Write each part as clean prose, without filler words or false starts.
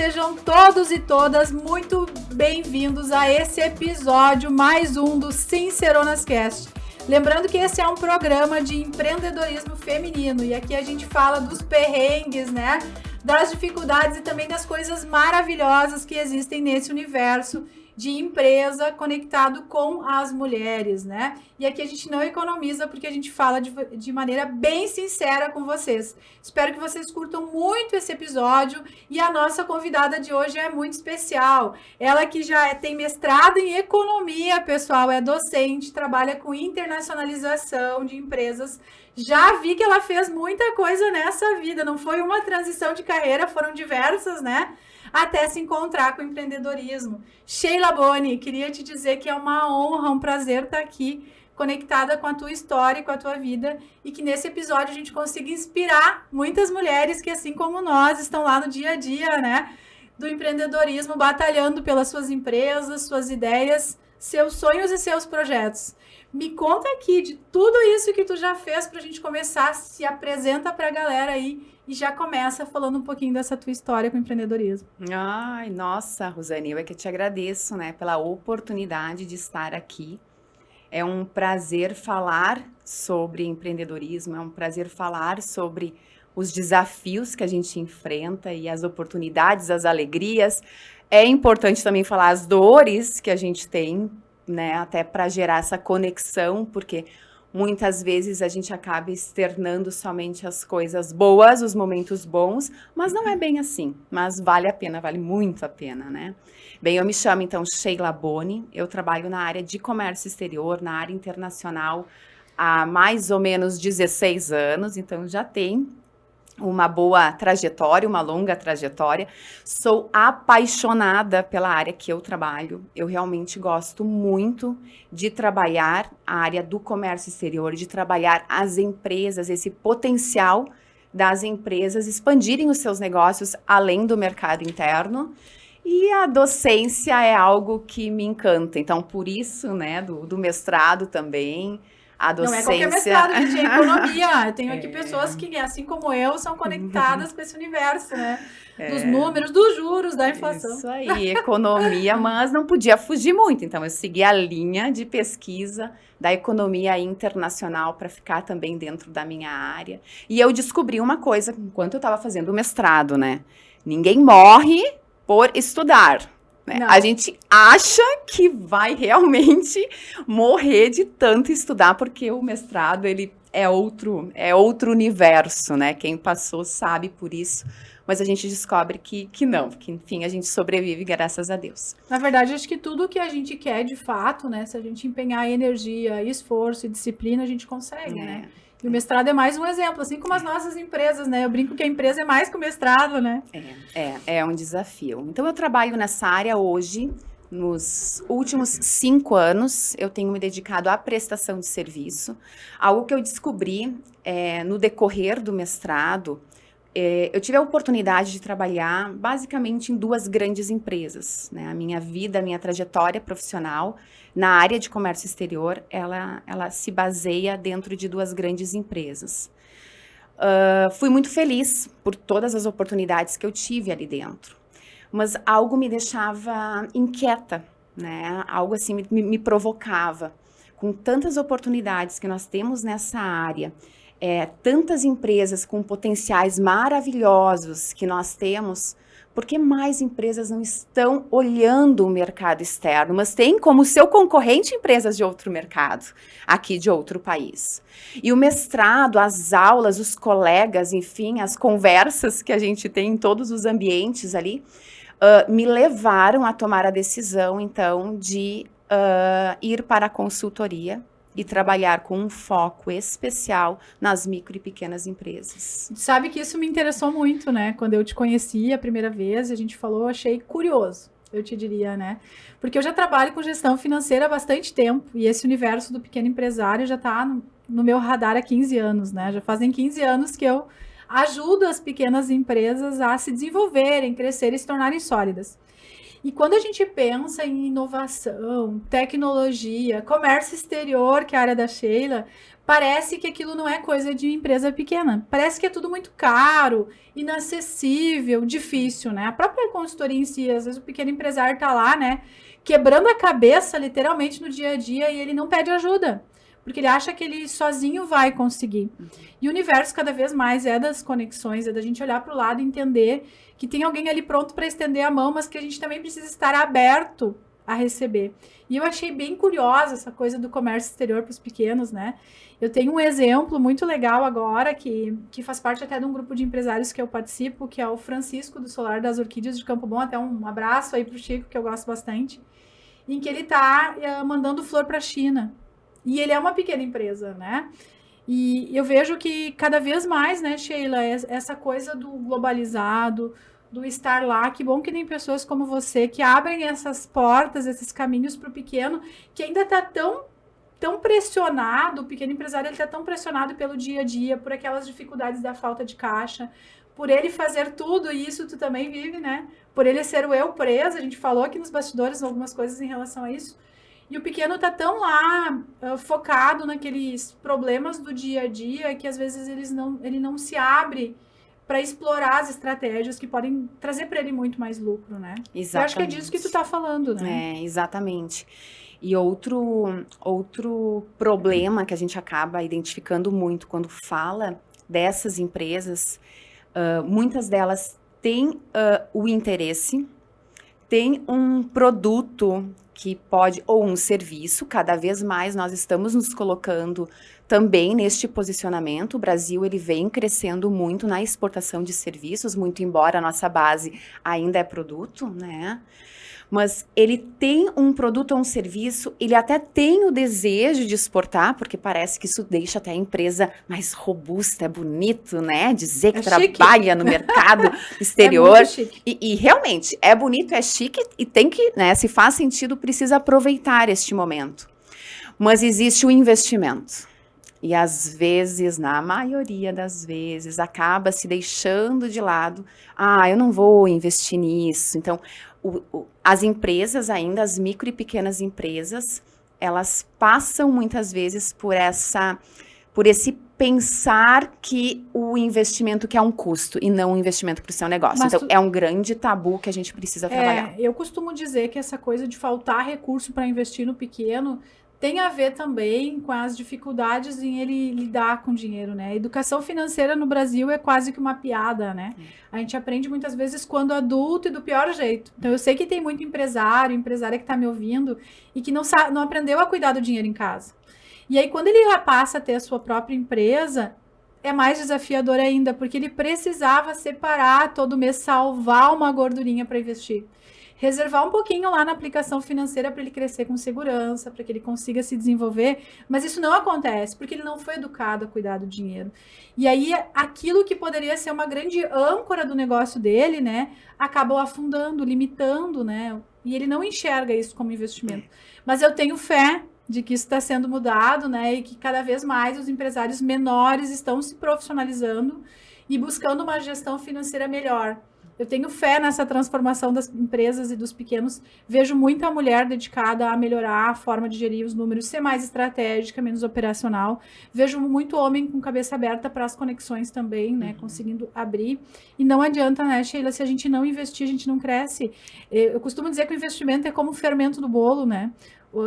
sejam todos e todas muito bem-vindos a esse episódio, mais um do Sinceronas Cast. Lembrando que esse é um programa de empreendedorismo feminino e aqui a gente fala dos perrengues, né? Das dificuldades e também das coisas maravilhosas que existem nesse universo de empresa conectado com as mulheres, né? E aqui a gente não economiza porque a gente fala de maneira bem sincera com vocês. Espero que vocês curtam muito esse episódio e a nossa convidada de hoje é muito especial. Ela que já tem mestrado em economia, pessoal, é docente, trabalha com internacionalização de empresas. Já vi que ela fez muita coisa nessa vida, não foi uma transição de carreira, foram diversas, né? Até se encontrar com o empreendedorismo. Sheila Boni, queria te dizer que é uma honra, um prazer estar aqui, conectada com a tua história e com a tua vida, e que nesse episódio a gente consiga inspirar muitas mulheres que, assim como nós, estão lá no dia a dia, né, do empreendedorismo, batalhando pelas suas empresas, suas ideias, seus sonhos e seus projetos. Me conta aqui de tudo isso que tu já fez para a gente começar, se apresenta para a galera aí e já começa falando um pouquinho dessa tua história com o empreendedorismo. Ai, nossa, Rosane, eu é que te agradeço, né, pela oportunidade de estar aqui. É um prazer falar sobre empreendedorismo, é um prazer falar sobre os desafios que a gente enfrenta e as oportunidades, as alegrias. É importante também falar as dores que a gente tem, né, até para gerar essa conexão, porque muitas vezes a gente acaba externando somente as coisas boas, os momentos bons, mas não é bem assim, mas vale a pena, vale muito a pena, né? Bem, eu me chamo então Sheila Boni, eu trabalho na área de comércio exterior, na área internacional há mais ou menos 16 anos, então já tem uma boa trajetória, uma longa trajetória. Sou apaixonada pela área que eu trabalho. Eu realmente gosto muito de trabalhar a área do comércio exterior, de trabalhar as empresas, esse potencial das empresas expandirem os seus negócios além do mercado interno. E a docência é algo que me encanta. Então, por isso, né, do mestrado também. A docência... Não é qualquer mestrado, gente, é economia. Eu tenho aqui pessoas que, assim como eu, são conectadas com esse universo, né? Dos números, dos juros, da inflação. Isso aí, economia, mas não podia fugir muito. Então, eu segui a linha de pesquisa da economia internacional para ficar também dentro da minha área. E eu descobri uma coisa enquanto eu estava fazendo o mestrado, né? Ninguém morre por estudar. Né? A gente acha que vai realmente morrer de tanto estudar, porque o mestrado ele é outro universo, né? Quem passou sabe por isso, mas a gente descobre que não, que enfim, a gente sobrevive graças a Deus. Na verdade, acho que tudo que a gente quer de fato, né? Se a gente empenhar energia, esforço e disciplina, a gente consegue, né? E o mestrado é mais um exemplo, assim como as nossas empresas, né? Eu brinco que a empresa é mais que o mestrado, né? É um desafio. Então, eu trabalho nessa área hoje. Nos últimos 5 anos, eu tenho me dedicado à prestação de serviço. Algo que eu descobri no decorrer do mestrado, eu tive a oportunidade de trabalhar basicamente em 2 grandes empresas, né? A minha vida, a minha trajetória profissional na área de comércio exterior, ela se baseia dentro de 2 grandes empresas. Fui muito feliz por todas as oportunidades que eu tive ali dentro, mas algo me deixava inquieta, né? Algo assim me provocava. Com tantas oportunidades que nós temos nessa área, tantas empresas com potenciais maravilhosos que nós temos, por que mais empresas não estão olhando o mercado externo, mas têm como seu concorrente empresas de outro mercado, aqui de outro país? E o mestrado, as aulas, os colegas, enfim, as conversas que a gente tem em todos os ambientes ali, me levaram a tomar a decisão, então, de ir para a consultoria e trabalhar com um foco especial nas micro e pequenas empresas. Sabe que isso me interessou muito, né? Quando eu te conheci a primeira vez, a gente falou, achei curioso, eu te diria, né? Porque eu já trabalho com gestão financeira há bastante tempo e esse universo do pequeno empresário já está no meu radar há 15 anos, né? Já fazem 15 anos que eu ajudo as pequenas empresas a se desenvolverem, crescerem e se tornarem sólidas. E quando a gente pensa em inovação, tecnologia, comércio exterior, que é a área da Sheila, parece que aquilo não é coisa de empresa pequena. Parece que é tudo muito caro, inacessível, difícil, né? A própria consultoria em si, às vezes o pequeno empresário tá lá, né, quebrando a cabeça, literalmente, no dia a dia, e ele não pede ajuda. Porque ele acha que ele sozinho vai conseguir. E o universo cada vez mais é das conexões, é da gente olhar para o lado e entender que tem alguém ali pronto para estender a mão, mas que a gente também precisa estar aberto a receber. E eu achei bem curiosa essa coisa do comércio exterior para os pequenos, né? Eu tenho um exemplo muito legal agora, que faz parte até de um grupo de empresários que eu participo, que é o Francisco do Solar das Orquídeas de Campo Bom. Até um abraço aí para o Chico, que eu gosto bastante. Em que ele está mandando flor para a China. E ele é uma pequena empresa, né? E eu vejo que cada vez mais, né, Sheila, essa coisa do globalizado, do estar lá, que bom que tem pessoas como você que abrem essas portas, esses caminhos para o pequeno, que ainda está tão pressionado, o pequeno empresário está tão pressionado pelo dia a dia, por aquelas dificuldades da falta de caixa, por ele fazer tudo, e isso tu também vive, né? Por ele ser o eu preso, a gente falou aqui nos bastidores algumas coisas em relação a isso. E o pequeno tá tão lá focado naqueles problemas do dia a dia que às vezes ele não se abre para explorar as estratégias que podem trazer para ele muito mais lucro, né? Exatamente. Eu acho que é disso que tu tá falando, né? Exatamente. E outro problema que a gente acaba identificando muito quando fala dessas empresas, muitas delas têm o interesse, têm um produto que pode, ou um serviço, cada vez mais nós estamos nos colocando também neste posicionamento. O Brasil, ele vem crescendo muito na exportação de serviços, muito embora a nossa base ainda é produto, né? Mas ele tem um produto ou um serviço, ele até tem o desejo de exportar, porque parece que isso deixa até a empresa mais robusta, é bonito, né? Dizer que trabalha no mercado exterior. É chique. E realmente, é bonito, é chique e tem que, né? Se faz sentido, precisa aproveitar este momento. Mas existe o investimento. E às vezes, na maioria das vezes, acaba se deixando de lado. Eu não vou investir nisso. Então, as empresas ainda, as micro e pequenas empresas, elas passam muitas vezes por esse pensar que o investimento que é um custo e não um investimento para o seu negócio. Mas então, é um grande tabu que a gente precisa trabalhar. Eu costumo dizer que essa coisa de faltar recurso para investir no pequeno tem a ver também com as dificuldades em ele lidar com dinheiro, né? A educação financeira no Brasil é quase que uma piada, né? A gente aprende muitas vezes quando adulto e do pior jeito. Então, eu sei que tem muito empresária que está me ouvindo e que não aprendeu a cuidar do dinheiro em casa. E aí, quando ele passa a ter a sua própria empresa, é mais desafiador ainda, porque ele precisava separar todo mês, salvar uma gordurinha para investir. Reservar um pouquinho lá na aplicação financeira para ele crescer com segurança, para que ele consiga se desenvolver, mas isso não acontece, porque ele não foi educado a cuidar do dinheiro. E aí, aquilo que poderia ser uma grande âncora do negócio dele, né, acaba o afundando, limitando, né, e ele não enxerga isso como investimento. Mas eu tenho fé de que isso está sendo mudado, né, e que cada vez mais os empresários menores estão se profissionalizando e buscando uma gestão financeira melhor. Eu tenho fé nessa transformação das empresas e dos pequenos. Vejo muita mulher dedicada a melhorar a forma de gerir os números, ser mais estratégica, menos operacional. Vejo muito homem com cabeça aberta para as conexões também, né? Conseguindo abrir. E não adianta, né, Sheila? Se a gente não investir, a gente não cresce. Eu costumo dizer que o investimento é como o fermento do bolo, né?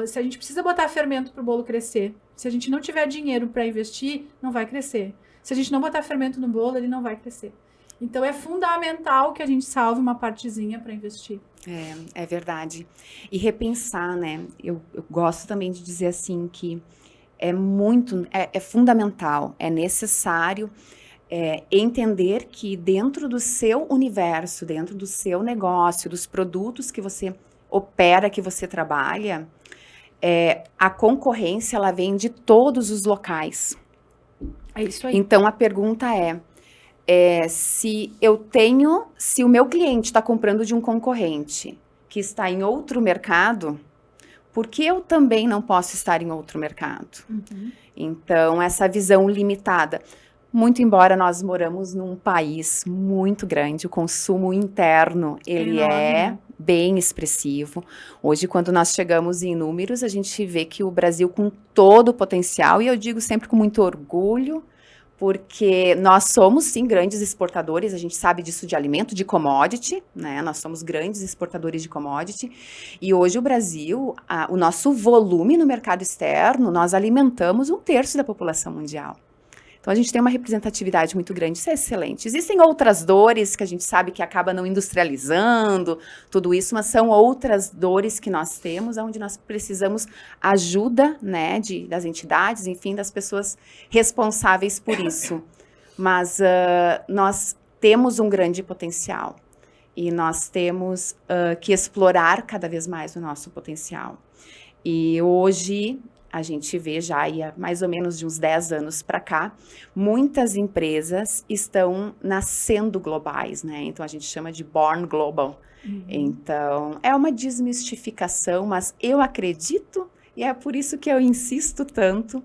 Se a gente precisa botar fermento para o bolo crescer, se a gente não tiver dinheiro para investir, não vai crescer. Se a gente não botar fermento no bolo, ele não vai crescer. Então, é fundamental que a gente salve uma partezinha para investir. É verdade. E repensar, né? Eu gosto também de dizer assim que é fundamental, é necessário entender que dentro do seu universo, dentro do seu negócio, dos produtos que você opera, que você trabalha, a concorrência, ela vem de todos os locais. É isso aí. Então, a pergunta se o meu cliente está comprando de um concorrente que está em outro mercado, por que eu também não posso estar em outro mercado? Então, essa visão limitada. muito embora nós moramos num país muito grande, o consumo interno, ele enorme, é né? bem expressivo. Hoje, quando nós chegamos em números, a gente vê que o Brasil, com todo o potencial, e eu digo sempre com muito orgulho, porque nós somos, sim, grandes exportadores, a gente sabe disso de alimento, de commodity, né? Nós somos grandes exportadores de commodity, e hoje o Brasil, o nosso volume no mercado externo, nós alimentamos 1/3 da população mundial. Então, a gente tem uma representatividade muito grande, isso é excelente. Existem outras dores que a gente sabe que acaba não industrializando, tudo isso, mas são outras dores que nós temos, onde nós precisamos ajuda, né, das entidades, enfim, das pessoas responsáveis por isso. Mas nós temos um grande potencial e nós temos que explorar cada vez mais o nosso potencial. E hoje a gente vê já aí há mais ou menos de uns 10 anos para cá, muitas empresas estão nascendo globais, né? Então a gente chama de born global. Então é uma desmistificação, mas eu acredito, e é por isso que eu insisto tanto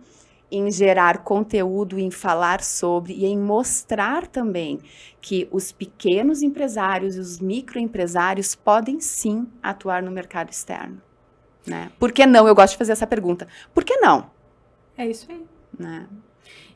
em gerar conteúdo, em falar sobre e em mostrar também que os pequenos empresários e os microempresários podem sim atuar no mercado externo. Né? Por que não? Eu gosto de fazer essa pergunta. Por que não? É isso aí. Né?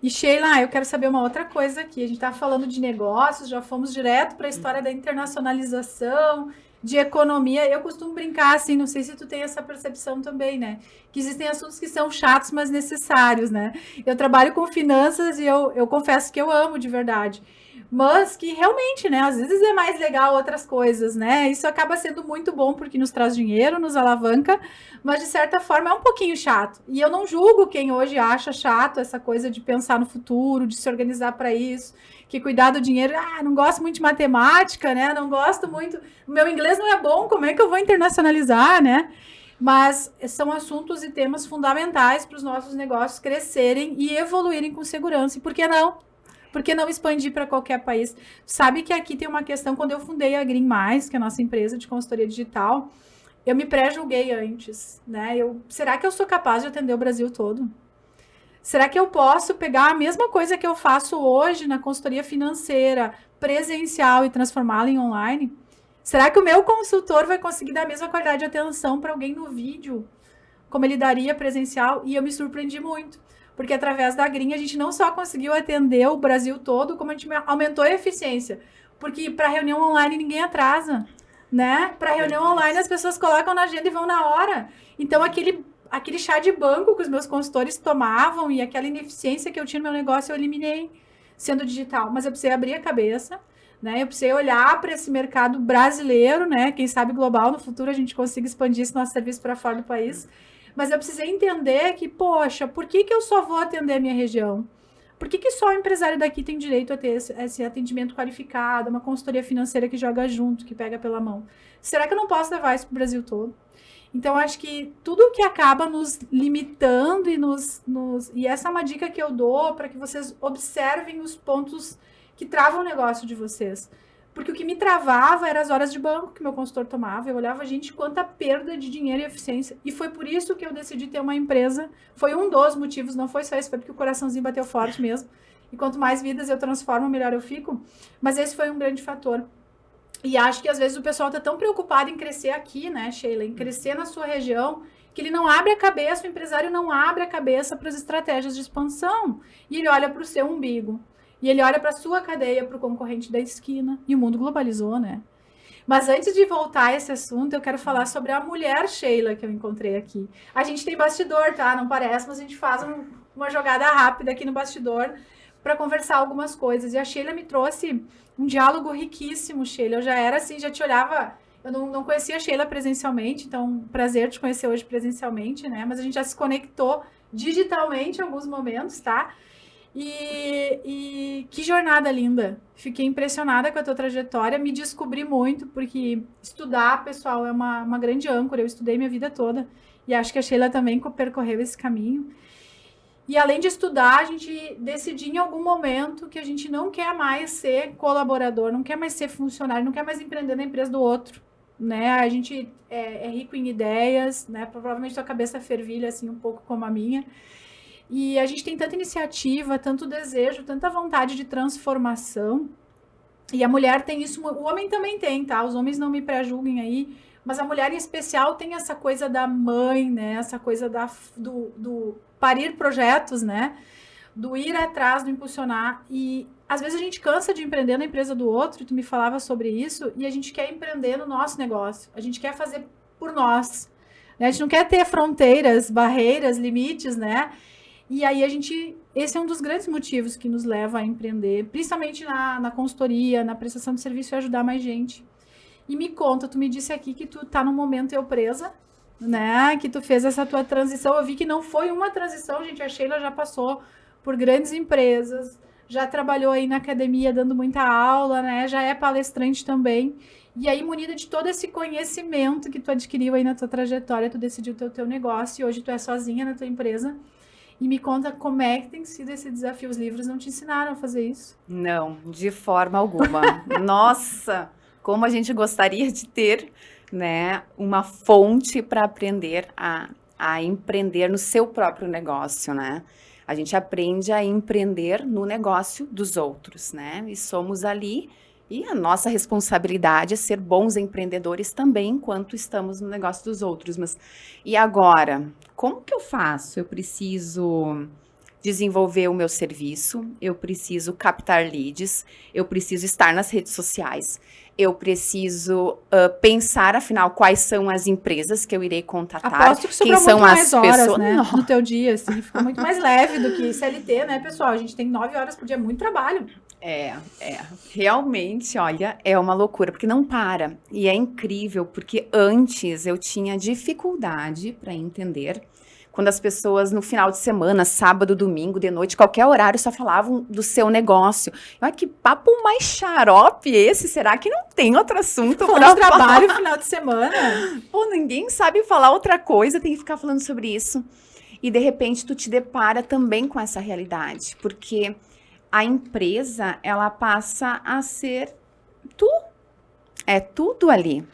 E Sheila, eu quero saber uma outra coisa aqui. A gente está falando de negócios, já fomos direto para a história da internacionalização, de economia. Eu costumo brincar assim, não sei se tu tem essa percepção também, né? Que existem assuntos que são chatos, mas necessários, né? Eu trabalho com finanças e eu confesso que eu amo de verdade. Mas que realmente, né, às vezes é mais legal outras coisas, né? Isso acaba sendo muito bom porque nos traz dinheiro, nos alavanca, mas de certa forma é um pouquinho chato. E eu não julgo quem hoje acha chato essa coisa de pensar no futuro, de se organizar para isso, que cuidar do dinheiro, não gosto muito de matemática, né? Não gosto muito, meu inglês não é bom, como é que eu vou internacionalizar, né? Mas são assuntos e temas fundamentais para os nossos negócios crescerem e evoluírem com segurança. E por que não? Por que não expandir para qualquer país? Sabe que aqui tem uma questão, quando eu fundei a Green+, que é a nossa empresa de consultoria digital, eu me pré-julguei antes, né? Será que eu sou capaz de atender o Brasil todo? Será que eu posso pegar a mesma coisa que eu faço hoje na consultoria financeira, presencial e transformá-la em online? Será que o meu consultor vai conseguir dar a mesma qualidade de atenção para alguém no vídeo, como ele daria presencial? E eu me surpreendi muito. Porque através da Green a gente não só conseguiu atender o Brasil todo, como a gente aumentou a eficiência. Porque para reunião online ninguém atrasa, né? Para reunião online as pessoas colocam na agenda e vão na hora. Então aquele chá de banco que os meus consultores tomavam e aquela ineficiência que eu tinha no meu negócio eu eliminei sendo digital. Mas eu precisei abrir a cabeça, né? Eu precisei olhar para esse mercado brasileiro, né? Quem sabe global, no futuro a gente consiga expandir esse nosso serviço para fora do país. Mas eu precisei entender que, poxa, por que eu só vou atender a minha região? Por que só o empresário daqui tem direito a ter esse atendimento qualificado, uma consultoria financeira que joga junto, que pega pela mão? Será que eu não posso levar isso para o Brasil todo? Então, acho que tudo que acaba nos limitando e essa é uma dica que eu dou para que vocês observem os pontos que travam o negócio de vocês. Porque o que me travava eram as horas de banco que meu consultor tomava. Eu olhava, gente, quanta perda de dinheiro e eficiência. E foi por isso que eu decidi ter uma empresa. Foi um dos motivos, não foi só isso, foi porque o coraçãozinho bateu forte mesmo. E quanto mais vidas eu transformo, melhor eu fico. Mas esse foi um grande fator. E acho que às vezes o pessoal está tão preocupado em crescer aqui, né, Sheila? Em crescer na sua região, que ele não abre a cabeça, o empresário não abre a cabeça para as estratégias de expansão. E ele olha para o seu umbigo. E ele olha para a sua cadeia, para o concorrente da esquina. E o mundo globalizou, né? Mas antes de voltar a esse assunto, eu quero falar sobre a mulher Sheila que eu encontrei aqui. A gente tem bastidor, tá? Não parece, mas a gente faz uma jogada rápida aqui no bastidor para conversar algumas coisas. E a Sheila me trouxe um diálogo riquíssimo, Sheila. Eu já era assim, já te olhava... Eu não conhecia a Sheila presencialmente, então prazer te conhecer hoje presencialmente, né? Mas a gente já se conectou digitalmente em alguns momentos, tá? E que jornada linda. Fiquei impressionada com a tua trajetória, me descobri muito, porque estudar, pessoal, é uma grande âncora. Eu estudei minha vida toda e acho que a Sheila também percorreu esse caminho. E além de estudar, a gente decidiu em algum momento que a gente não quer mais ser colaborador, não quer mais ser funcionário, não quer mais empreender na empresa do outro, né? A gente é rico em ideias, né? Provavelmente tua cabeça fervilha assim um pouco como a minha. E a gente tem tanta iniciativa, tanto desejo, tanta vontade de transformação. E a mulher tem isso, o homem também tem, tá? Os homens não me prejulguem aí, mas a mulher em especial tem essa coisa da mãe, né? Essa coisa do parir projetos, né? Do ir atrás, do impulsionar. E às vezes a gente cansa de empreender na empresa do outro, e tu me falava sobre isso, e a gente quer empreender no nosso negócio. A gente quer fazer por nós. Né? A gente não quer ter fronteiras, barreiras, limites, né? E aí esse é um dos grandes motivos que nos leva a empreender, principalmente na consultoria, na prestação de serviço e ajudar mais gente. E me conta, tu me disse aqui que tu tá no momento eu presa, né? Que tu fez essa tua transição. Eu vi que não foi uma transição, gente. A Sheila já passou por grandes empresas, já trabalhou aí na academia dando muita aula, né? Já é palestrante também. E aí, munida de todo esse conhecimento que tu adquiriu aí na tua trajetória, tu decidiu ter o teu negócio e hoje tu é sozinha na tua empresa. E me conta como é que tem sido esse desafio. Os livros não te ensinaram a fazer isso? Não, de forma alguma. Nossa, como a gente gostaria de ter, né, uma fonte para aprender a empreender no seu próprio negócio, né? A gente aprende a empreender no negócio dos outros, né? E somos ali, e a nossa responsabilidade é ser bons empreendedores também, enquanto estamos no negócio dos outros. Mas e agora? Como que eu faço? Eu preciso desenvolver o meu serviço, eu preciso captar leads, eu preciso estar nas redes sociais, eu preciso pensar, afinal, quais são as empresas que eu irei contatar, Aposto que sobrou quem são muito as mais horas, pessoas, né, no teu dia, assim, fica muito mais leve do que CLT, né, pessoal? A gente tem 9 horas por dia, muito trabalho. Realmente, olha, é uma loucura, porque não para. E é incrível, porque antes eu tinha dificuldade para entender quando as pessoas no final de semana, sábado, domingo, de noite, qualquer horário, só falavam do seu negócio. Olha que papo mais xarope esse, será que não tem outro assunto para trabalho no final de semana? Pô, ninguém sabe falar outra coisa, tem que ficar falando sobre isso. E de repente tu te depara também com essa realidade, porque a empresa, ela passa a ser tu. É tudo ali.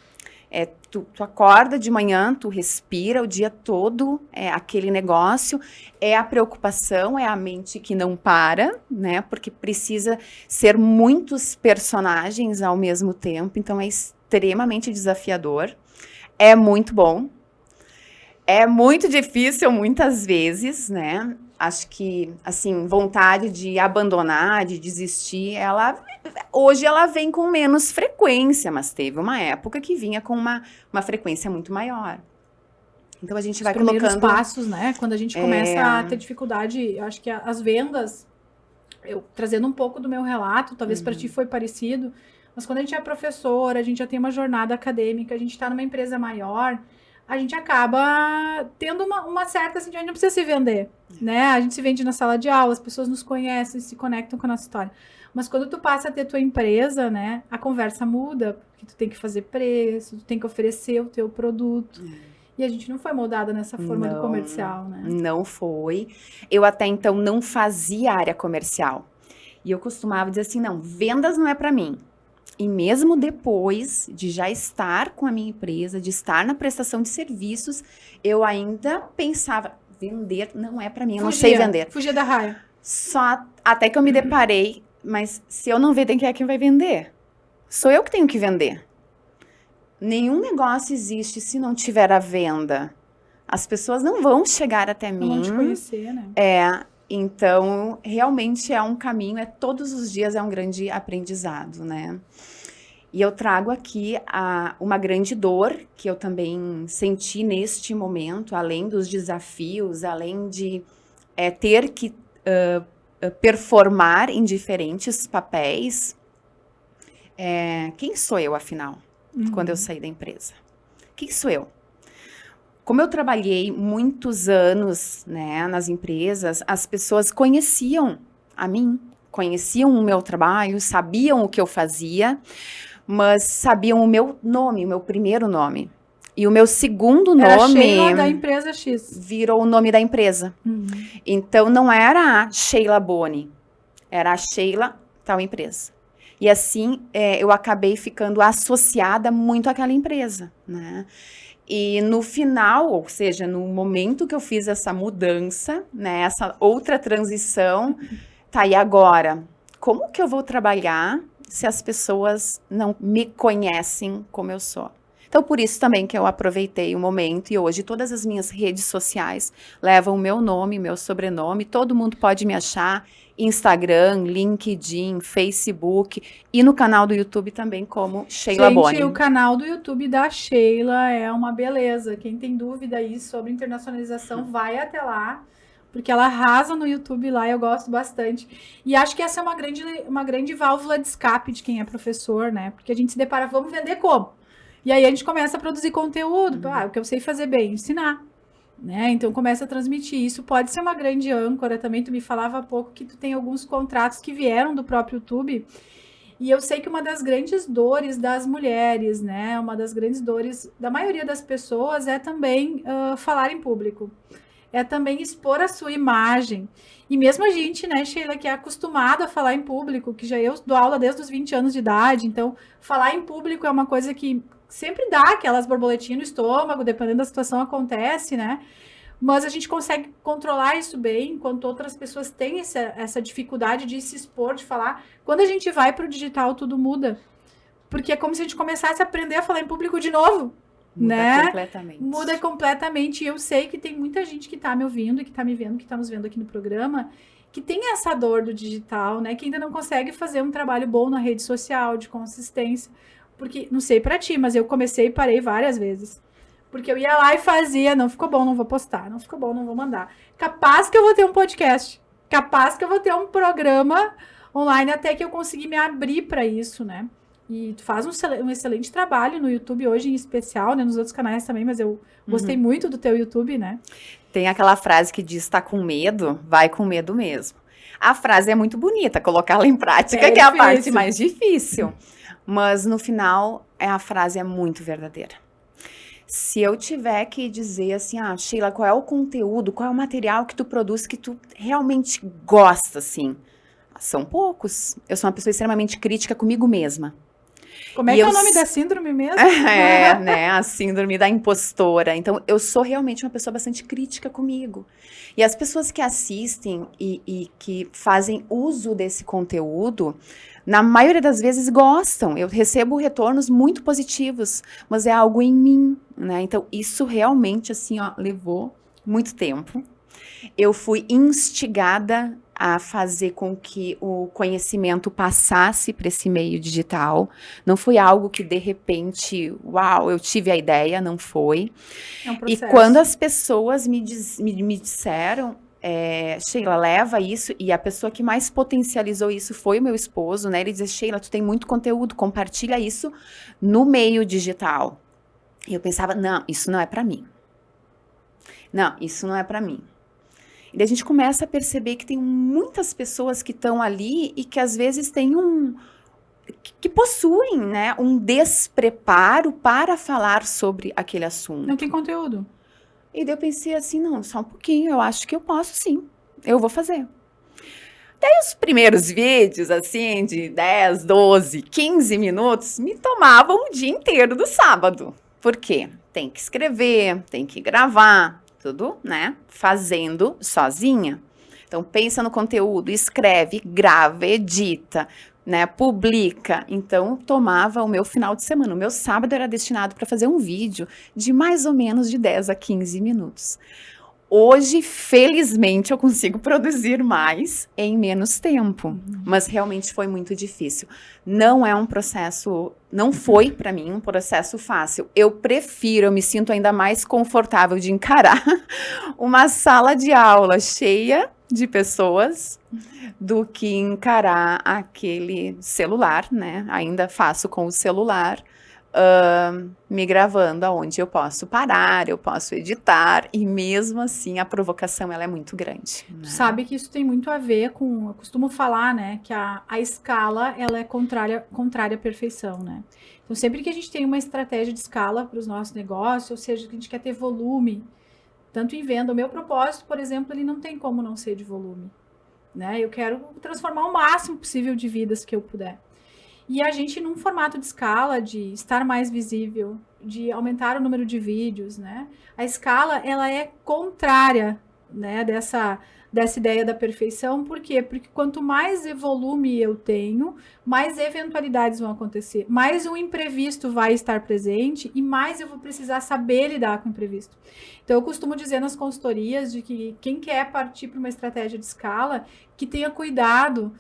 Tu acorda de manhã, tu respira o dia todo, é aquele negócio, é a preocupação, é a mente que não para, né? Porque precisa ser muitos personagens ao mesmo tempo, então é extremamente desafiador. É muito bom. É muito difícil muitas vezes, né? Acho que, assim, vontade de abandonar, de desistir, hoje ela vem com menos frequência, mas teve uma época que vinha com uma frequência muito maior. Então, a gente vai colocando... Os primeiros passos, né? Quando a gente começa a ter dificuldade, eu acho que as vendas, trazendo um pouco do meu relato, talvez para ti foi parecido, mas quando a gente é professora, a gente já tem uma jornada acadêmica, a gente está numa empresa maior, a gente acaba tendo uma certa, assim, a gente não precisa se vender, né? A gente se vende na sala de aula, as pessoas nos conhecem, se conectam com a nossa história. Mas quando tu passa a ter tua empresa, né, a conversa muda, porque tu tem que fazer preço, tu tem que oferecer o teu produto. E a gente não foi moldada nessa forma do comercial, né? Não foi. Eu até então não fazia área comercial. E eu costumava dizer assim, não, vendas não é para mim. E mesmo depois de já estar com a minha empresa, de estar na prestação de serviços, eu ainda pensava, vender não é para mim, eu não sei vender. Fugia da raia. Só até que eu me deparei, mas se eu não vender, quem é que vai vender? Sou eu que tenho que vender. Nenhum negócio existe se não tiver a venda. As pessoas não vão chegar até mim. Não vão te conhecer, né? Então, realmente é um caminho, todos os dias é um grande aprendizado, né? E eu trago aqui uma grande dor que eu também senti neste momento, além dos desafios, além de ter que performar em diferentes papéis. Quem sou eu, afinal, quando eu saí da empresa? Quem sou eu? Como eu trabalhei muitos anos, né, nas empresas, as pessoas conheciam a mim, conheciam o meu trabalho, sabiam o que eu fazia, mas sabiam o meu nome, o meu primeiro nome. E o meu segundo nome... Era a Sheila da empresa X. Virou o nome da empresa. Então, não era a Sheila Boni, era a Sheila tal empresa. E assim, eu acabei ficando associada muito àquela empresa, né? E no final, ou seja, no momento que eu fiz essa mudança, né, essa outra transição, tá, e agora? Como que eu vou trabalhar se as pessoas não me conhecem como eu sou? Então, por isso também que eu aproveitei o momento e hoje todas as minhas redes sociais levam o meu nome, meu sobrenome, todo mundo pode me achar, Instagram, LinkedIn, Facebook e no canal do YouTube também como Sheila Boni. Gente, o canal do YouTube da Sheila é uma beleza. Quem tem dúvida aí sobre internacionalização, vai até lá, porque ela arrasa no YouTube lá, eu gosto bastante. E acho que essa é uma grande válvula de escape de quem é professor, né? Porque a gente se depara, vamos vender como? E aí a gente começa a produzir conteúdo. O que eu sei fazer bem, ensinar. Né? Então começa a transmitir. Isso pode ser uma grande âncora também. Tu me falava há pouco que tu tem alguns contratos que vieram do próprio YouTube. E eu sei que uma das grandes dores das mulheres, né? Uma das grandes dores da maioria das pessoas é também falar em público. É também expor a sua imagem. E mesmo a gente, né, Sheila, que é acostumado a falar em público, que já eu dou aula desde os 20 anos de idade, então falar em público é uma coisa que sempre dá aquelas borboletinhas no estômago, dependendo da situação acontece, né? Mas a gente consegue controlar isso bem, enquanto outras pessoas têm essa dificuldade de se expor, de falar. Quando a gente vai para o digital, tudo muda. Porque é como se a gente começasse a aprender a falar em público de novo. Muda né? completamente. Muda completamente. E eu sei que tem muita gente que está me ouvindo e que está me vendo, que está nos vendo aqui no programa, que tem essa dor do digital, né? Que ainda não consegue fazer um trabalho bom na rede social, de consistência. Porque, não sei pra ti, mas eu comecei e parei várias vezes. Porque eu ia lá e fazia, não ficou bom, não vou postar, não ficou bom, não vou mandar. Capaz que eu vou ter um podcast, capaz que eu vou ter um programa online, até que eu consegui me abrir para isso, né? E tu faz um excelente trabalho no YouTube hoje em especial, né? Nos outros canais também, mas eu gostei muito do teu YouTube, né? Tem aquela frase que diz, tá com medo? Vai com medo mesmo. A frase é muito bonita, colocá-la em prática que é a parte mais difícil. Mas no final, a frase é muito verdadeira. Se eu tiver que dizer assim, Sheila, qual é o conteúdo, qual é o material que tu produz que tu realmente gosta, assim? São poucos. Eu sou uma pessoa extremamente crítica comigo mesma. Como é que é o nome da síndrome mesmo? Né? A síndrome da impostora. Então, eu sou realmente uma pessoa bastante crítica comigo. E as pessoas que assistem e que fazem uso desse conteúdo, na maioria das vezes gostam. Eu recebo retornos muito positivos, mas é algo em mim, né? Então, isso realmente, assim, levou muito tempo. Eu fui instigada a fazer com que o conhecimento passasse para esse meio digital. Não foi algo que, de repente, eu tive a ideia, não foi. É um processo. E quando as pessoas me disseram, Sheila, leva isso, e a pessoa que mais potencializou isso foi o meu esposo, né? Ele dizia, Sheila, tu tem muito conteúdo, compartilha isso no meio digital. E eu pensava, não, isso não é para mim. Não, isso não é para mim. E daí a gente começa a perceber que tem muitas pessoas que estão ali e que às vezes têm que possuem, né, um despreparo para falar sobre aquele assunto. Não tem conteúdo. E daí eu pensei assim, não, só um pouquinho, eu acho que eu posso sim, eu vou fazer. Daí os primeiros vídeos, assim, de 10, 12, 15 minutos, me tomavam o dia inteiro do sábado. Por quê? Tem que escrever, tem que gravar, tudo, né, fazendo sozinha. Então, pensa no conteúdo, escreve, grava, edita, né, publica. Então, tomava o meu final de semana. O meu sábado era destinado para fazer um vídeo de mais ou menos de 10 a 15 minutos. Hoje, felizmente, eu consigo produzir mais em menos tempo, mas realmente foi muito difícil. Não é um processo, não foi para mim um processo fácil. Eu me sinto ainda mais confortável de encarar uma sala de aula cheia de pessoas do que encarar aquele celular, né? Ainda faço com o celular. Me gravando aonde eu posso parar, eu posso editar, e mesmo assim a provocação ela é muito grande. Né? Tu sabe que isso tem muito a ver com, eu costumo falar, né, que a escala ela é contrária à perfeição, né? Então sempre que a gente tem uma estratégia de escala para os nossos negócios, ou seja, que a gente quer ter volume, tanto em venda, o meu propósito, por exemplo, ele não tem como não ser de volume, né? Eu quero transformar o máximo possível de vidas que eu puder. E a gente, num formato de escala, de estar mais visível, de aumentar o número de vídeos, né? A escala, ela é contrária, né, dessa ideia da perfeição. Por quê? Porque quanto mais volume eu tenho, mais eventualidades vão acontecer, mais um imprevisto vai estar presente e mais eu vou precisar saber lidar com o imprevisto. Então, eu costumo dizer nas consultorias de que quem quer partir para uma estratégia de escala, que tenha cuidado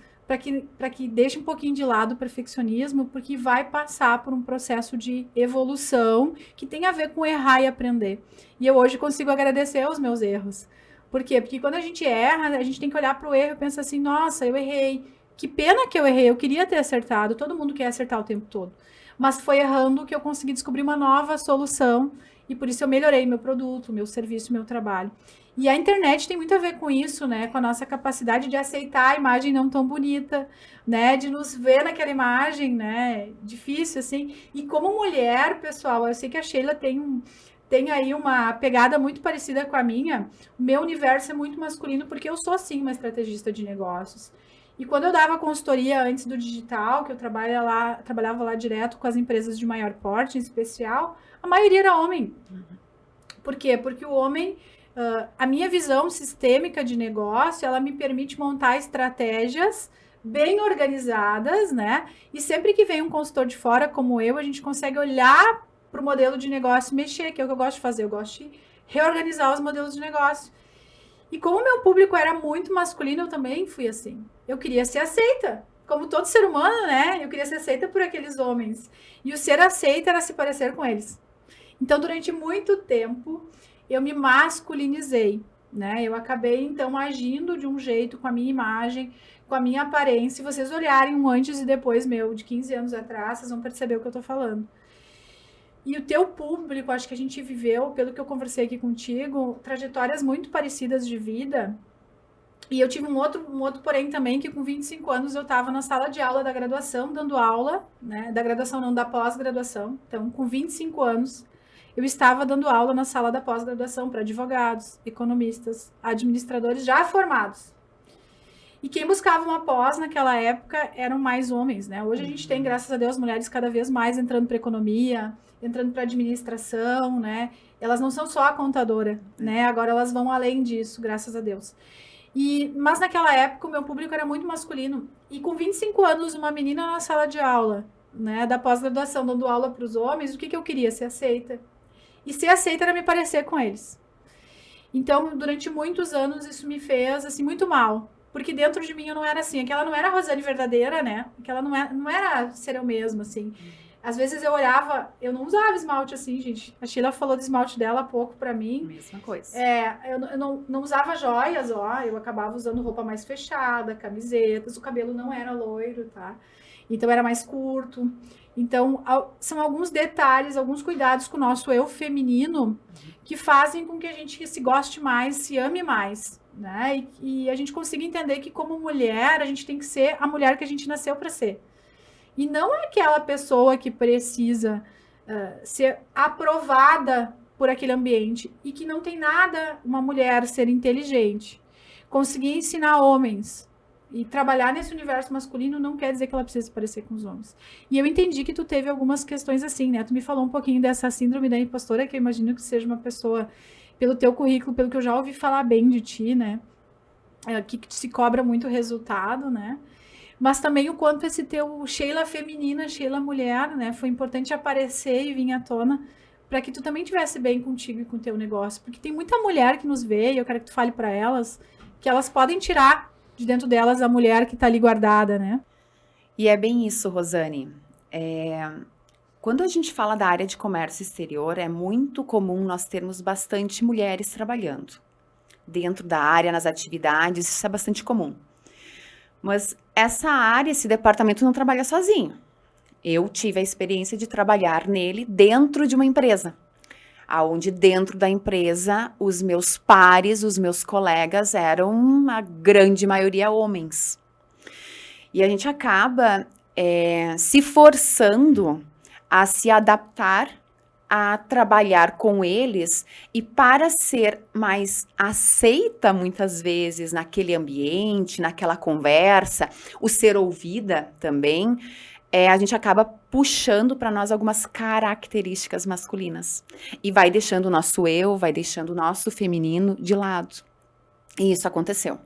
para que deixe um pouquinho de lado o perfeccionismo, porque vai passar por um processo de evolução que tem a ver com errar e aprender. E eu hoje consigo agradecer os meus erros. Por quê? Porque quando a gente erra, a gente tem que olhar para o erro e pensar assim, nossa, eu errei. Que pena que eu errei, eu queria ter acertado. Todo mundo quer acertar o tempo todo. Mas foi errando que eu consegui descobrir uma nova solução e por isso eu melhorei meu produto, meu serviço, meu trabalho. E a internet tem muito a ver com isso, né? Com a nossa capacidade de aceitar a imagem não tão bonita, né? De nos ver naquela imagem, né? Difícil, assim. E como mulher, pessoal, eu sei que a Sheila tem aí uma pegada muito parecida com a minha. O meu universo é muito masculino, porque eu sou, sim, uma estrategista de negócios. E quando eu dava consultoria antes do digital, que eu trabalhava lá direto com as empresas de maior porte, em especial, a maioria era homem. Por quê? Porque o homem... a minha visão sistêmica de negócio, ela me permite montar estratégias bem organizadas, né? E sempre que vem um consultor de fora como eu, a gente consegue olhar para o modelo de negócio e mexer, que é o que eu gosto de fazer. Eu gosto de reorganizar os modelos de negócio. E como o meu público era muito masculino, eu também fui assim. Eu queria ser aceita. Como todo ser humano, né? Eu queria ser aceita por aqueles homens. E o ser aceita era se parecer com eles. Então, durante muito tempo, eu me masculinizei, né? Eu acabei, então, agindo de um jeito com a minha imagem, com a minha aparência. Se vocês olharem um antes e depois meu, de 15 anos atrás, vocês vão perceber o que eu tô falando. E o teu público, acho que a gente viveu, pelo que eu conversei aqui contigo, trajetórias muito parecidas de vida. E eu tive um outro porém também, que com 25 anos eu estava na sala de aula da graduação, dando aula, né? Da graduação não, da pós-graduação. Então, com 25 anos, eu estava dando aula na sala da pós-graduação para advogados, economistas, administradores já formados. E quem buscava uma pós naquela época eram mais homens, né? Hoje a gente tem, graças a Deus, mulheres cada vez mais entrando para economia, entrando para administração, né? Elas não são só a contadora, né? Agora elas vão além disso, graças a Deus. Mas naquela época o meu público era muito masculino. E com 25 anos, uma menina na sala de aula, né, da pós-graduação, dando aula para os homens, o que eu queria? Ser aceita. E ser aceita era me parecer com eles. Então, durante muitos anos, isso me fez, assim, muito mal. Porque dentro de mim eu não era assim. Aquela não era a Rosane verdadeira, né? Aquela não era ser eu mesma, assim. Às vezes eu olhava, eu não usava esmalte assim, gente. A Sheila falou do esmalte dela há pouco pra mim. Mesma coisa. Eu não usava joias, ó. Eu acabava usando roupa mais fechada, camisetas. O cabelo não era loiro, tá? Então era mais curto. Então, são alguns detalhes, alguns cuidados com o nosso eu feminino que fazem com que a gente se goste mais, se ame mais, né? E a gente consiga entender que como mulher, a gente tem que ser a mulher que a gente nasceu para ser. E não é aquela pessoa que precisa ser aprovada por aquele ambiente e que não tem nada uma mulher ser inteligente. Conseguir ensinar homens e trabalhar nesse universo masculino não quer dizer que ela precisa se parecer com os homens. E eu entendi que tu teve algumas questões assim, né? Tu me falou um pouquinho dessa síndrome da impostora, que eu imagino que seja uma pessoa, pelo teu currículo, pelo que eu já ouvi falar bem de ti, né? Que se cobra muito resultado, né? Mas também o quanto esse teu Sheila feminina, Sheila mulher, né? Foi importante aparecer e vir à tona para que tu também tivesse bem contigo e com o teu negócio. Porque tem muita mulher que nos vê, e eu quero que tu fale para elas, que elas podem tirar de dentro delas a mulher que tá ali guardada, né? E é bem isso, Rosane. Quando a gente fala da área de comércio exterior, é muito comum nós termos bastante mulheres trabalhando. Dentro da área, nas atividades, isso é bastante comum. Mas essa área, esse departamento não trabalha sozinho. Eu tive a experiência de trabalhar nele dentro de uma empresa, onde dentro da empresa os meus pares, os meus colegas eram a grande maioria homens. E a gente acaba se forçando a se adaptar, a trabalhar com eles, e para ser mais aceita muitas vezes naquele ambiente, naquela conversa, o ser ouvida também, a gente acaba puxando para nós algumas características masculinas. E vai deixando o nosso eu, vai deixando o nosso feminino de lado. E isso aconteceu.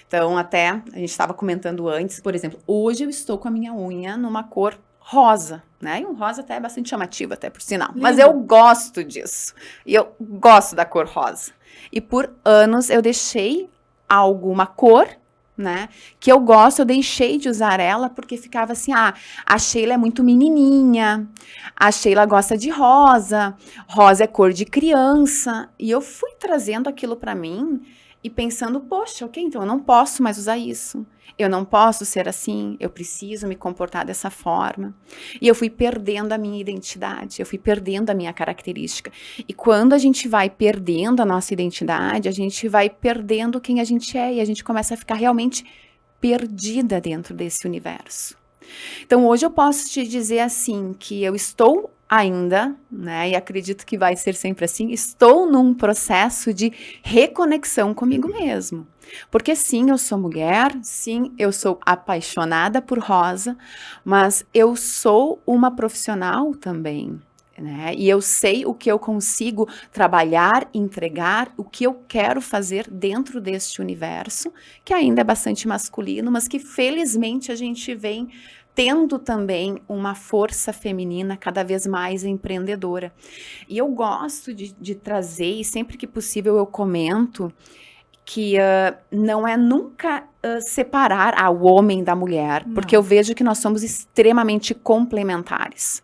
Então, até, a gente estava comentando antes, por exemplo, hoje eu estou com a minha unha numa cor rosa, né? E um rosa até bastante chamativo, até por sinal. Lindo. Mas eu gosto disso. E eu gosto da cor rosa. E por anos eu deixei alguma cor, né, que eu gosto, eu deixei de usar ela porque ficava assim, a Sheila é muito menininha, a Sheila gosta de rosa, rosa é cor de criança, e eu fui trazendo aquilo para mim e pensando, poxa, ok, então eu não posso mais usar isso, eu não posso ser assim, eu preciso me comportar dessa forma, e eu fui perdendo a minha identidade, eu fui perdendo a minha característica, e quando a gente vai perdendo a nossa identidade, a gente vai perdendo quem a gente é, e a gente começa a ficar realmente perdida dentro desse universo. Então, hoje eu posso te dizer assim, que eu estou ainda, né, e acredito que vai ser sempre assim, estou num processo de reconexão comigo mesmo. Porque sim, eu sou mulher, sim, eu sou apaixonada por rosa, mas eu sou uma profissional também, né? E eu sei o que eu consigo trabalhar, entregar, o que eu quero fazer dentro deste universo, que ainda é bastante masculino, mas que felizmente a gente vem tendo também uma força feminina cada vez mais empreendedora. E eu gosto de trazer, e sempre que possível eu comento, que não é nunca separar o homem da mulher, porque eu vejo que nós somos extremamente complementares.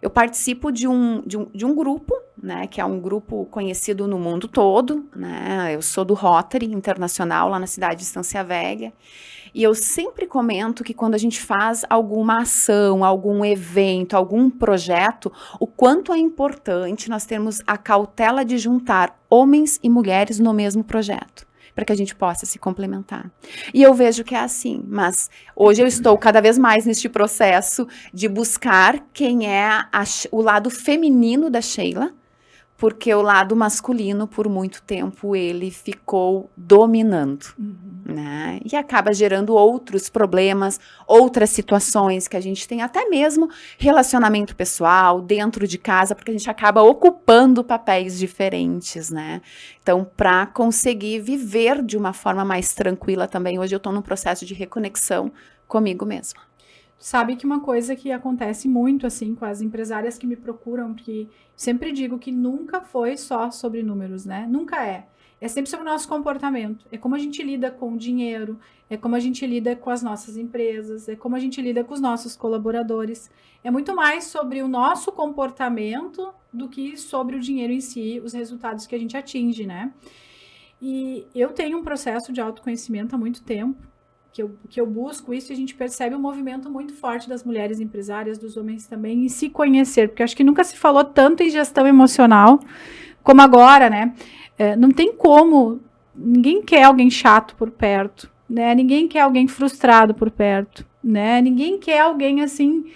Eu participo de um grupo, né, que é um grupo conhecido no mundo todo, né, eu sou do Rotary Internacional, lá na cidade de Estância Velha, e eu sempre comento que quando a gente faz alguma ação, algum evento, algum projeto, o quanto é importante nós termos a cautela de juntar homens e mulheres no mesmo projeto, para que a gente possa se complementar. E eu vejo que é assim, mas hoje eu estou cada vez mais neste processo de buscar quem é o lado feminino da Sheila, porque o lado masculino, por muito tempo, ele ficou dominando, né? E acaba gerando outros problemas, outras situações que a gente tem, até mesmo relacionamento pessoal, dentro de casa, porque a gente acaba ocupando papéis diferentes, né? Então, para conseguir viver de uma forma mais tranquila também, hoje eu estou num processo de reconexão comigo mesma. Sabe que uma coisa que acontece muito, assim, com as empresárias que me procuram, que sempre digo que nunca foi só sobre números, né? Nunca é. É sempre sobre o nosso comportamento. É como a gente lida com o dinheiro, é como a gente lida com as nossas empresas, é como a gente lida com os nossos colaboradores. É muito mais sobre o nosso comportamento do que sobre o dinheiro em si, os resultados que a gente atinge, né? E eu tenho um processo de autoconhecimento há muito tempo, que eu busco isso, e a gente percebe um movimento muito forte das mulheres empresárias, dos homens também, em se conhecer, porque eu acho que nunca se falou tanto em gestão emocional como agora, né? Não tem como, ninguém quer alguém chato por perto, né? Ninguém quer alguém frustrado por perto, né? Ninguém quer alguém assim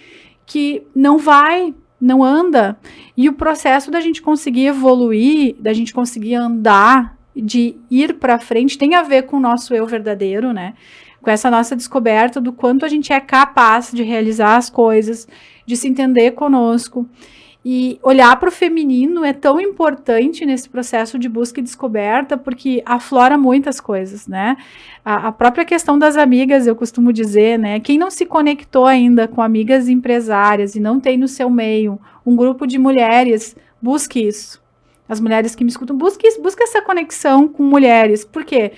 que não vai, não anda. E o processo da gente conseguir evoluir, da gente conseguir andar, de ir para frente, tem a ver com o nosso eu verdadeiro, né? Com essa nossa descoberta do quanto a gente é capaz de realizar as coisas, de se entender conosco. E olhar para o feminino é tão importante nesse processo de busca e descoberta, porque aflora muitas coisas, né? A própria questão das amigas, eu costumo dizer, né? Quem não se conectou ainda com amigas empresárias e não tem no seu meio um grupo de mulheres, busque isso. As mulheres que me escutam, busque essa conexão com mulheres. Por quê?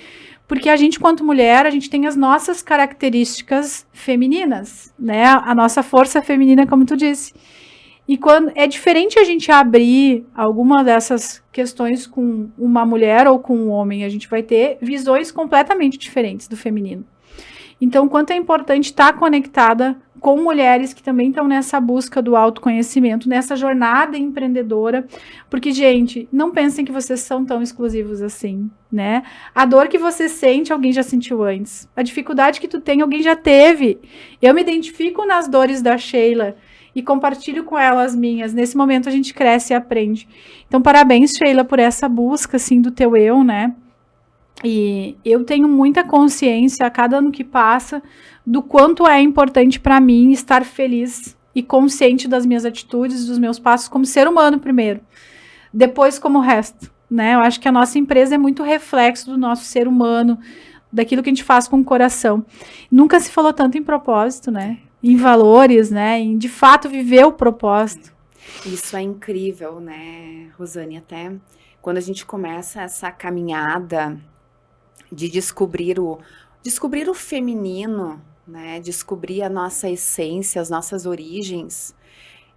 Porque a gente, quanto mulher, a gente tem as nossas características femininas, né? A nossa força feminina, como tu disse. E quando é diferente a gente abrir alguma dessas questões com uma mulher ou com um homem, a gente vai ter visões completamente diferentes do feminino. Então, quanto é importante estar conectada com mulheres que também estão nessa busca do autoconhecimento, nessa jornada empreendedora, porque, gente, não pensem que vocês são tão exclusivos assim, né? A dor que você sente, alguém já sentiu antes. A dificuldade que tu tem, alguém já teve. Eu me identifico nas dores da Sheila e compartilho com ela as minhas. Nesse momento a gente cresce e aprende. Então, parabéns, Sheila, por essa busca, assim, do teu eu, né? E eu tenho muita consciência a cada ano que passa do quanto é importante para mim estar feliz e consciente das minhas atitudes, dos meus passos como ser humano primeiro, depois como o resto, né? Eu acho que a nossa empresa é muito reflexo do nosso ser humano, daquilo que a gente faz com o coração. Nunca se falou tanto em propósito, né? Em valores, né? Em de fato viver o propósito. Isso é incrível, né, Rosane? Até quando a gente começa essa caminhada de descobrir o feminino, né? Descobrir a nossa essência, as nossas origens.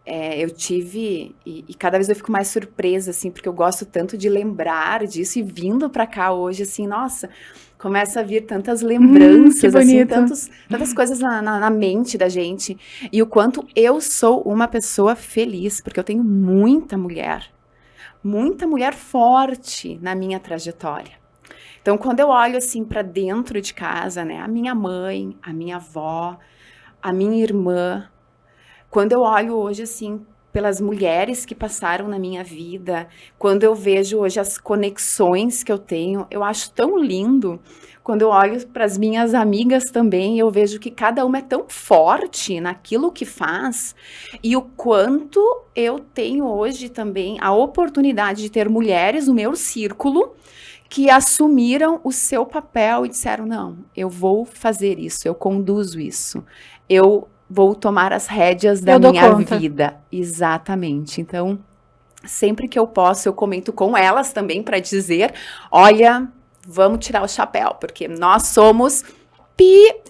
Eu tive, e cada vez eu fico mais surpresa, assim, porque eu gosto tanto de lembrar disso, e vindo pra cá hoje, assim, nossa, começa a vir tantas lembranças, assim, tantas coisas na mente da gente, e o quanto eu sou uma pessoa feliz, porque eu tenho muita mulher forte na minha trajetória. Então, quando eu olho, assim, pra dentro de casa, né, a minha mãe, a minha avó, a minha irmã, quando eu olho hoje, assim, pelas mulheres que passaram na minha vida, quando eu vejo hoje as conexões que eu tenho, eu acho tão lindo. Quando eu olho para as minhas amigas também, eu vejo que cada uma é tão forte naquilo que faz, e o quanto eu tenho hoje também a oportunidade de ter mulheres no meu círculo que assumiram o seu papel e disseram, não, eu vou fazer isso, eu conduzo isso, eu vou tomar as rédeas da minha vida. Exatamente. Então, sempre que eu posso, eu comento com elas também para dizer, olha, vamos tirar o chapéu, porque nós somos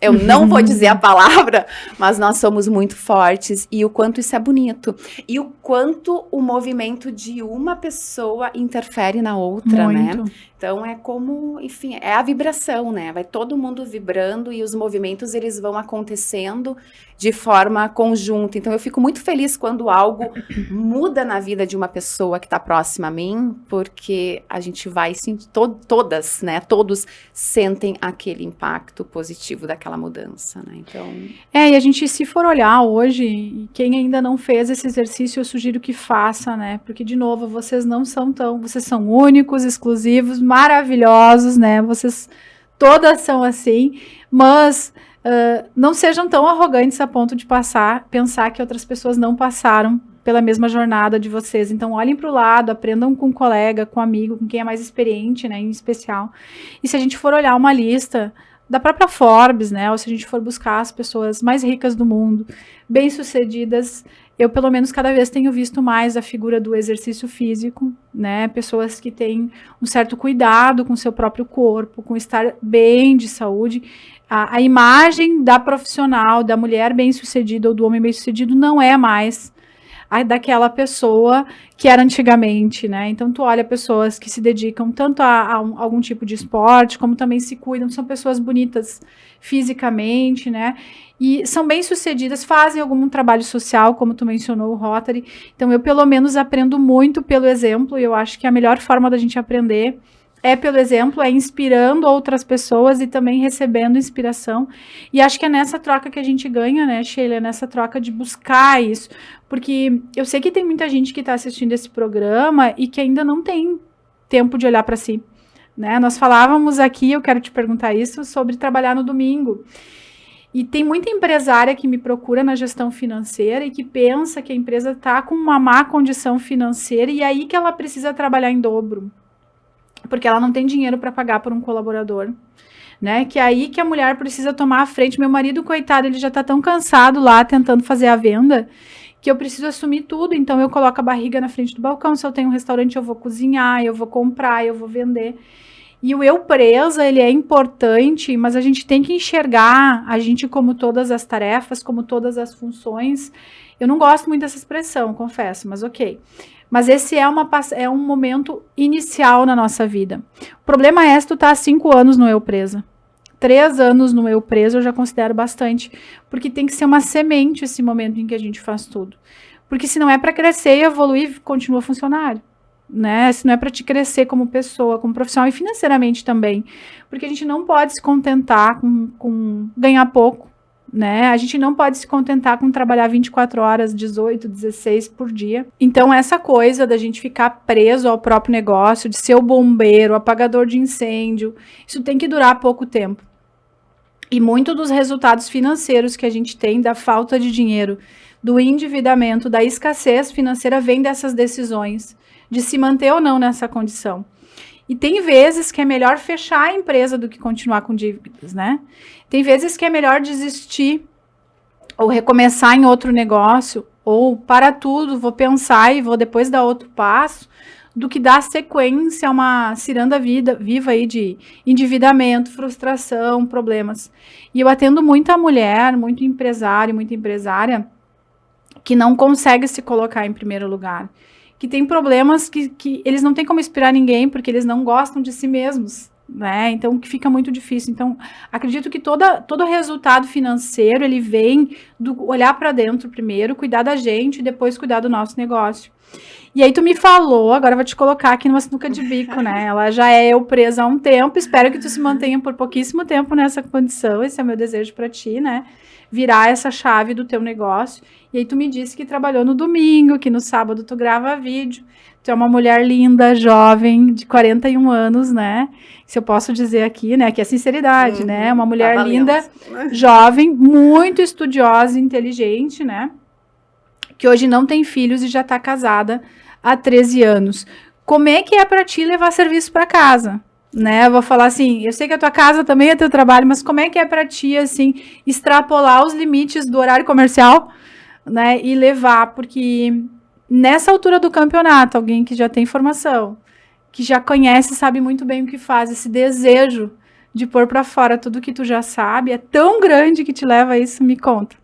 eu não vou dizer a palavra, mas nós somos muito fortes, e o quanto isso é bonito, e o quanto o movimento de uma pessoa interfere na outra, né? Então é como, enfim, é a vibração, né? Vai todo mundo vibrando e os movimentos, eles vão acontecendo de forma conjunta. Então eu fico muito feliz quando algo muda na vida de uma pessoa que está próxima a mim, porque a gente vai sentir, todas, né? Todos sentem aquele impacto positivo daquela mudança, né? Então... e a gente, se for olhar hoje, quem ainda não fez esse exercício, eu sugiro que faça, né? Porque, de novo, vocês são únicos, exclusivos, maravilhosos, né? Vocês todas são assim, mas não sejam tão arrogantes a ponto de pensar que outras pessoas não passaram pela mesma jornada de vocês. Então, olhem para o lado, aprendam com um colega, com um amigo, com quem é mais experiente, né, em especial. E se a gente for olhar uma lista da própria Forbes, né, ou se a gente for buscar as pessoas mais ricas do mundo, bem-sucedidas, eu, pelo menos, cada vez tenho visto mais a figura do exercício físico, né, pessoas que têm um certo cuidado com o seu próprio corpo, com estar bem de saúde. A imagem da profissional, da mulher bem-sucedida ou do homem bem-sucedido não é mais daquela pessoa que era antigamente, né? Então, tu olha pessoas que se dedicam tanto a algum tipo de esporte, como também se cuidam, são pessoas bonitas fisicamente, né? E são bem-sucedidas, fazem algum trabalho social, como tu mencionou, o Rotary. Então, eu, pelo menos, aprendo muito pelo exemplo, e eu acho que a melhor forma da gente aprender é pelo exemplo, é inspirando outras pessoas e também recebendo inspiração. E acho que é nessa troca que a gente ganha, né, Sheila? É nessa troca de buscar isso. Porque eu sei que tem muita gente que está assistindo esse programa e que ainda não tem tempo de olhar para si, né? Nós falávamos aqui, eu quero te perguntar isso, sobre trabalhar no domingo. E tem muita empresária que me procura na gestão financeira e que pensa que a empresa está com uma má condição financeira e aí que ela precisa trabalhar em dobro, porque ela não tem dinheiro para pagar por um colaborador, né? Que é aí que a mulher precisa tomar a frente. Meu marido, coitado, ele já está tão cansado lá tentando fazer a venda, que eu preciso assumir tudo. Então eu coloco a barriga na frente do balcão. Se eu tenho um restaurante, eu vou cozinhar, eu vou comprar, eu vou vender. E o eu presa, ele é importante, mas a gente tem que enxergar a gente como todas as tarefas, como todas as funções. Eu não gosto muito dessa expressão, confesso, mas ok. Mas esse é um momento inicial na nossa vida. O problema é se tu tá há 5 anos no eu presa. 3 anos no eu preso eu já considero bastante, porque tem que ser uma semente esse momento em que a gente faz tudo. Porque se não é para crescer e evoluir, continua funcionário, né? Se não é para te crescer como pessoa, como profissional e financeiramente também. Porque a gente não pode se contentar com ganhar pouco, né? A gente não pode se contentar com trabalhar 24 horas, 18, 16 por dia. Então, essa coisa da gente ficar preso ao próprio negócio, de ser o bombeiro, o apagador de incêndio, isso tem que durar pouco tempo. E muito dos resultados financeiros que a gente tem da falta de dinheiro, do endividamento, da escassez financeira, vem dessas decisões de se manter ou não nessa condição. E tem vezes que é melhor fechar a empresa do que continuar com dívidas, né? Tem vezes que é melhor desistir ou recomeçar em outro negócio, ou para tudo, vou pensar e vou depois dar outro passo, do que dar sequência a uma ciranda viva aí de endividamento, frustração, problemas. E eu atendo muita mulher, muito empresário, muita empresária, que não consegue se colocar em primeiro lugar, que tem problemas que eles não têm como inspirar ninguém, porque eles não gostam de si mesmos, né? Então, que fica muito difícil. Então, acredito que todo resultado financeiro, ele vem do olhar para dentro primeiro, cuidar da gente e depois cuidar do nosso negócio. E aí tu me falou, agora eu vou te colocar aqui numa sinuca de bico, né? Ela já é eu presa há um tempo, espero que tu se mantenha por pouquíssimo tempo nessa condição, esse é o meu desejo para ti, né? Virar essa chave do teu negócio. E aí tu me disse que trabalhou no domingo, que no sábado tu grava vídeo. Tu é uma mulher linda, jovem, de 41 anos, né? Se eu posso dizer aqui, né? Que é sinceridade, né? Uma mulher linda, jovem, muito estudiosa e inteligente, né? Que hoje não tem filhos e já tá casada há 13 anos. Como é que é para ti levar serviço para casa? Né, eu vou falar assim, eu sei que a tua casa também é teu trabalho, mas como é que é para ti, assim, extrapolar os limites do horário comercial, né, e levar, porque nessa altura do campeonato, alguém que já tem formação, que já conhece, sabe muito bem o que faz, esse desejo de pôr para fora tudo que tu já sabe, é tão grande que te leva a isso, me conta.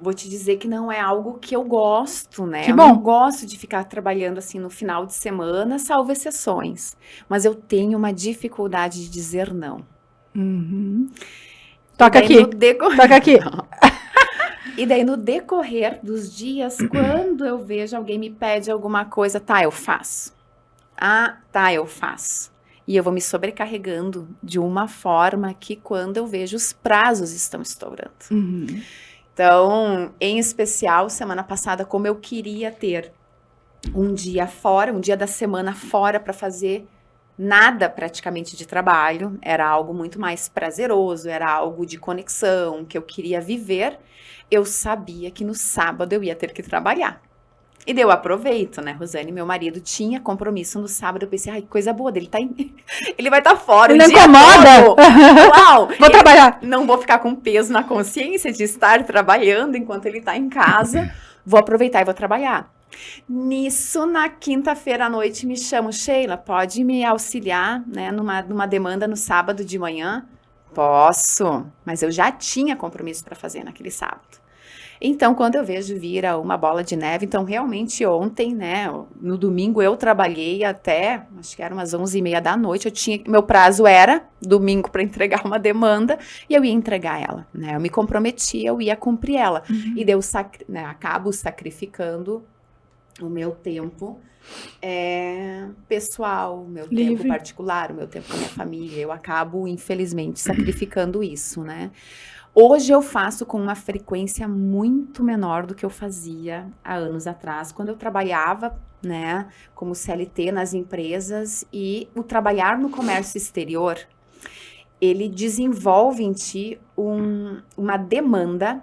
Vou te dizer que não é algo que eu gosto, né? Que eu bom. não gosto de ficar trabalhando assim no final de semana, salvo exceções. Mas eu tenho uma dificuldade de dizer não. Toca aqui. Toca aqui. E daí no decorrer dos dias, quando eu vejo alguém me pede alguma coisa, tá, eu faço. Ah, tá, eu faço. E eu vou me sobrecarregando de uma forma que quando eu vejo os prazos estão estourando. Então, em especial, semana passada, como eu queria ter um dia fora, um dia da semana fora para fazer nada praticamente de trabalho, era algo muito mais prazeroso, era algo de conexão, que eu queria viver, eu sabia que no sábado eu ia ter que trabalhar. E daí eu aproveito, né, Rosane? Meu marido tinha compromisso no sábado, eu pensei, ai, que coisa boa dele, ele vai estar fora ele o dia incomoda. todo. Uau! Vou trabalhar. Não vou ficar com peso na consciência de estar trabalhando enquanto ele está em casa. Vou aproveitar e vou trabalhar. Nisso, na quinta-feira à noite, me chamam, Sheila, pode me auxiliar, né, numa demanda no sábado de manhã? Posso, mas eu já tinha compromisso para fazer naquele sábado. Então, quando eu vejo vira uma bola de neve, então realmente ontem, né, no domingo eu trabalhei até, acho que era umas 11h30 da noite, meu prazo era domingo para entregar uma demanda e eu ia entregar ela, né, eu me comprometi, eu ia cumprir ela. E daí eu acabo sacrificando o meu tempo pessoal, o meu tempo particular, o meu tempo com a minha família, eu acabo, infelizmente, sacrificando isso, né. Hoje eu faço com uma frequência muito menor do que eu fazia há anos atrás, quando eu trabalhava, né, como CLT nas empresas, e o trabalhar no comércio exterior, ele desenvolve em ti uma demanda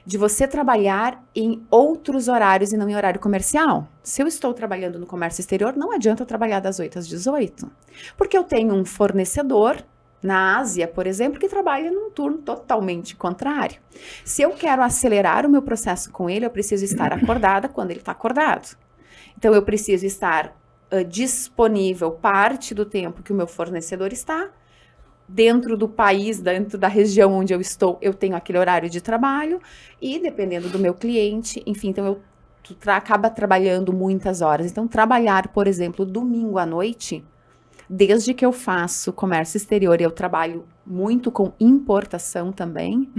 de você trabalhar em outros horários e não em horário comercial. Se eu estou trabalhando no comércio exterior, não adianta eu trabalhar das 8 às 18, porque eu tenho um fornecedor na Ásia, por exemplo, que trabalha num turno totalmente contrário. Se eu quero acelerar o meu processo com ele, eu preciso estar acordada quando ele está acordado. Então, eu preciso estar disponível parte do tempo que o meu fornecedor está. Dentro do país, dentro da região onde eu estou, eu tenho aquele horário de trabalho. E dependendo do meu cliente, enfim, então tu acaba trabalhando muitas horas. Então, trabalhar, por exemplo, domingo à noite, desde que eu faço comércio exterior e eu trabalho muito com importação também,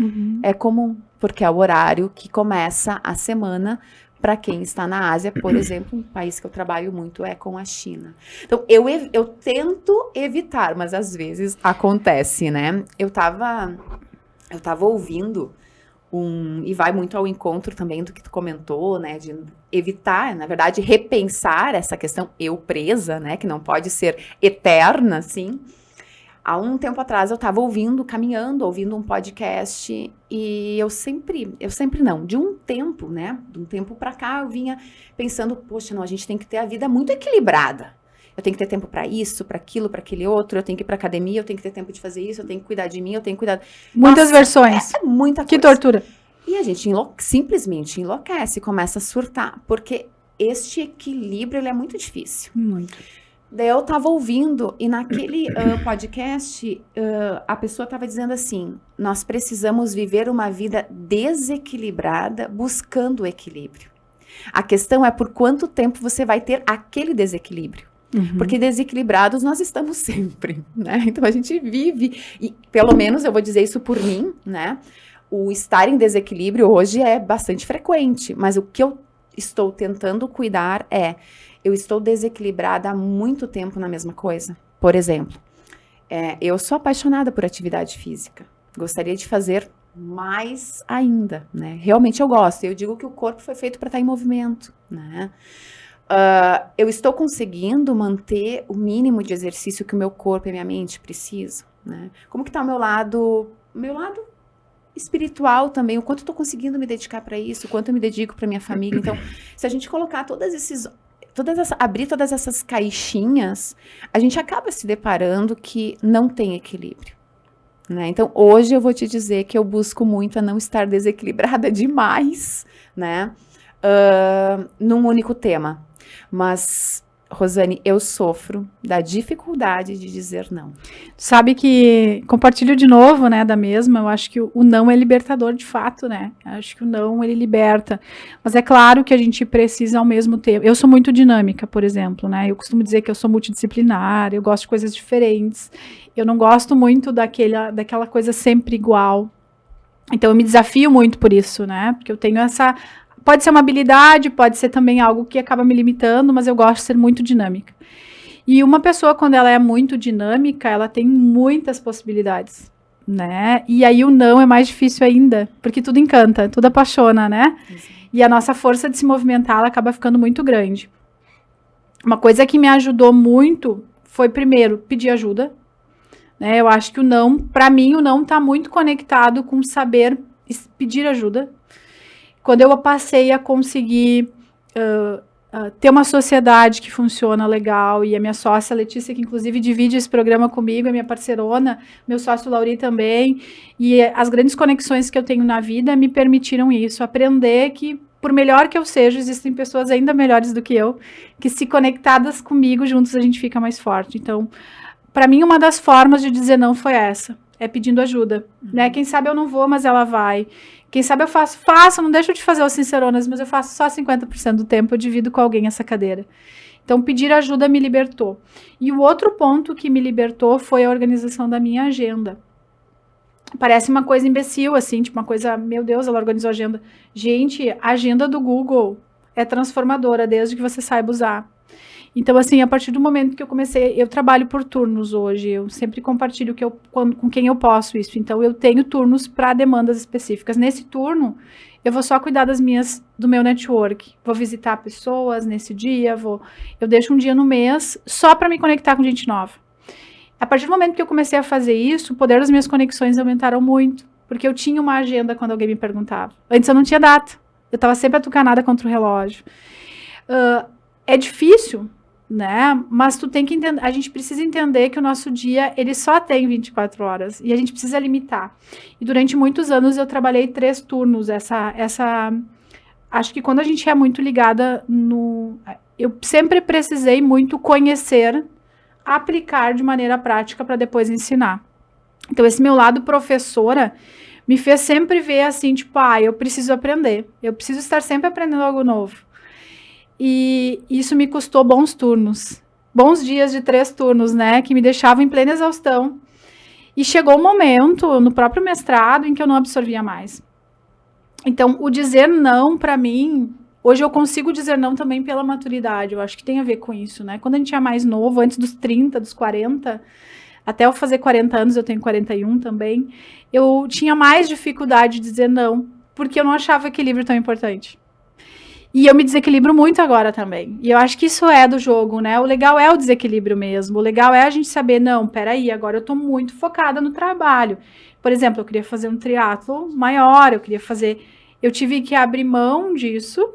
é comum, porque é o horário que começa a semana para quem está na Ásia, por exemplo, um país que eu trabalho muito é com a China. Então, eu tento evitar, mas às vezes acontece, né? Eu estava eu tava ouvindo e vai muito ao encontro também do que tu comentou, né, de evitar, na verdade, repensar essa questão eu presa, né, que não pode ser eterna, assim. Há um tempo atrás eu estava caminhando, ouvindo um podcast, e eu sempre não, de um tempo, né, de um tempo para cá eu vinha pensando, poxa, não, a gente tem que ter a vida muito equilibrada. Eu tenho que ter tempo para isso, para aquilo, para aquele outro, eu tenho que ir para academia, eu tenho que ter tempo de fazer isso, eu tenho que cuidar de mim, eu tenho que cuidar... Muitas versões. É muita coisa. Que tortura. E a gente simplesmente enlouquece, começa a surtar, porque este equilíbrio, ele é muito difícil. Muito. Daí eu tava ouvindo, e naquele podcast, a pessoa tava dizendo assim, nós precisamos viver uma vida desequilibrada, buscando o equilíbrio. A questão é por quanto tempo você vai ter aquele desequilíbrio. Porque desequilibrados nós estamos sempre, né? Então a gente vive, e pelo menos eu vou dizer isso por mim, né? O estar em desequilíbrio hoje é bastante frequente, mas o que eu estou tentando cuidar eu estou desequilibrada há muito tempo na mesma coisa. Por exemplo, eu sou apaixonada por atividade física, gostaria de fazer mais ainda, né? Realmente eu gosto, eu digo que o corpo foi feito para estar em movimento, né? Eu estou conseguindo manter o mínimo de exercício que o meu corpo e a minha mente precisam, né? Como que tá o meu lado espiritual também, o quanto eu tô conseguindo me dedicar para isso, o quanto eu me dedico para minha família. Então, se a gente colocar abrir todas essas caixinhas, a gente acaba se deparando que não tem equilíbrio, né? Então, hoje eu vou te dizer que eu busco muito a não estar desequilibrada demais, né? Num único tema. Mas, Rosane, eu sofro da dificuldade de dizer não. Sabe que, compartilho de novo, né, da mesma, eu acho que o não é libertador de fato, né? Eu acho que o não, ele liberta. Mas é claro que a gente precisa ao mesmo tempo. Eu sou muito dinâmica, por exemplo, né? Eu costumo dizer que eu sou multidisciplinar, eu gosto de coisas diferentes. Eu não gosto muito daquela coisa sempre igual. Então eu me desafio muito por isso, né? Porque eu tenho essa... Pode ser uma habilidade, pode ser também algo que acaba me limitando, mas eu gosto de ser muito dinâmica. E uma pessoa, quando ela é muito dinâmica, ela tem muitas possibilidades, né? E aí o não é mais difícil ainda, porque tudo encanta, tudo apaixona, né? E a nossa força de se movimentar, ela acaba ficando muito grande. Uma coisa que me ajudou muito foi, primeiro, pedir ajuda, né? Eu acho que o não, para mim, o não tá muito conectado com saber pedir ajuda. Quando eu passei a conseguir ter uma sociedade que funciona legal, e a minha sócia Letícia, que inclusive divide esse programa comigo, a minha parceirona, meu sócio Lauri também, e as grandes conexões que eu tenho na vida me permitiram isso, aprender que, por melhor que eu seja, existem pessoas ainda melhores do que eu, que se conectadas comigo, juntos a gente fica mais forte. Então, para mim, uma das formas de dizer não foi essa, é pedindo ajuda, né? Quem sabe eu não vou, mas ela vai. Quem sabe eu faço, não deixo de fazer os Sinceronas, mas eu faço só 50% do tempo, eu divido com alguém essa cadeira. Então, pedir ajuda me libertou. E o outro ponto que me libertou foi a organização da minha agenda. Parece uma coisa imbecil, assim, tipo uma coisa, meu Deus, ela organizou a agenda. Gente, a agenda do Google é transformadora, desde que você saiba usar. Então, assim, a partir do momento que eu comecei, eu trabalho por turnos hoje, eu sempre compartilho com quem eu posso isso. Então, eu tenho turnos para demandas específicas. Nesse turno, eu vou só cuidar do meu network. Vou visitar pessoas nesse dia, eu deixo um dia no mês só para me conectar com gente nova. A partir do momento que eu comecei a fazer isso, o poder das minhas conexões aumentaram muito, porque eu tinha uma agenda quando alguém me perguntava. Antes eu não tinha data, eu estava sempre atucanada contra o relógio. É difícil, né? Mas tu tem que entender, a gente precisa entender que o nosso dia, ele só tem 24 horas, e a gente precisa limitar. E durante muitos anos eu trabalhei 3 turnos, acho que quando a gente é muito ligada eu sempre precisei muito conhecer, aplicar de maneira prática para depois ensinar. Então esse meu lado professora me fez sempre ver assim, tipo, eu preciso aprender, eu preciso estar sempre aprendendo algo novo. E isso me custou bons turnos, bons dias de 3 turnos, né, que me deixavam em plena exaustão. E chegou um momento, no próprio mestrado, em que eu não absorvia mais. Então, o dizer não, para mim, hoje eu consigo dizer não também pela maturidade, eu acho que tem a ver com isso, né? Quando a gente é mais novo, antes dos 30, dos 40, até eu fazer 40 anos, eu tenho 41 também, eu tinha mais dificuldade de dizer não, porque eu não achava o equilíbrio tão importante. E eu me desequilibro muito agora também. E eu acho que isso é do jogo, né? O legal é o desequilíbrio mesmo. O legal é a gente saber, não, peraí, agora eu tô muito focada no trabalho. Por exemplo, eu queria fazer um triatlo maior, eu tive que abrir mão disso,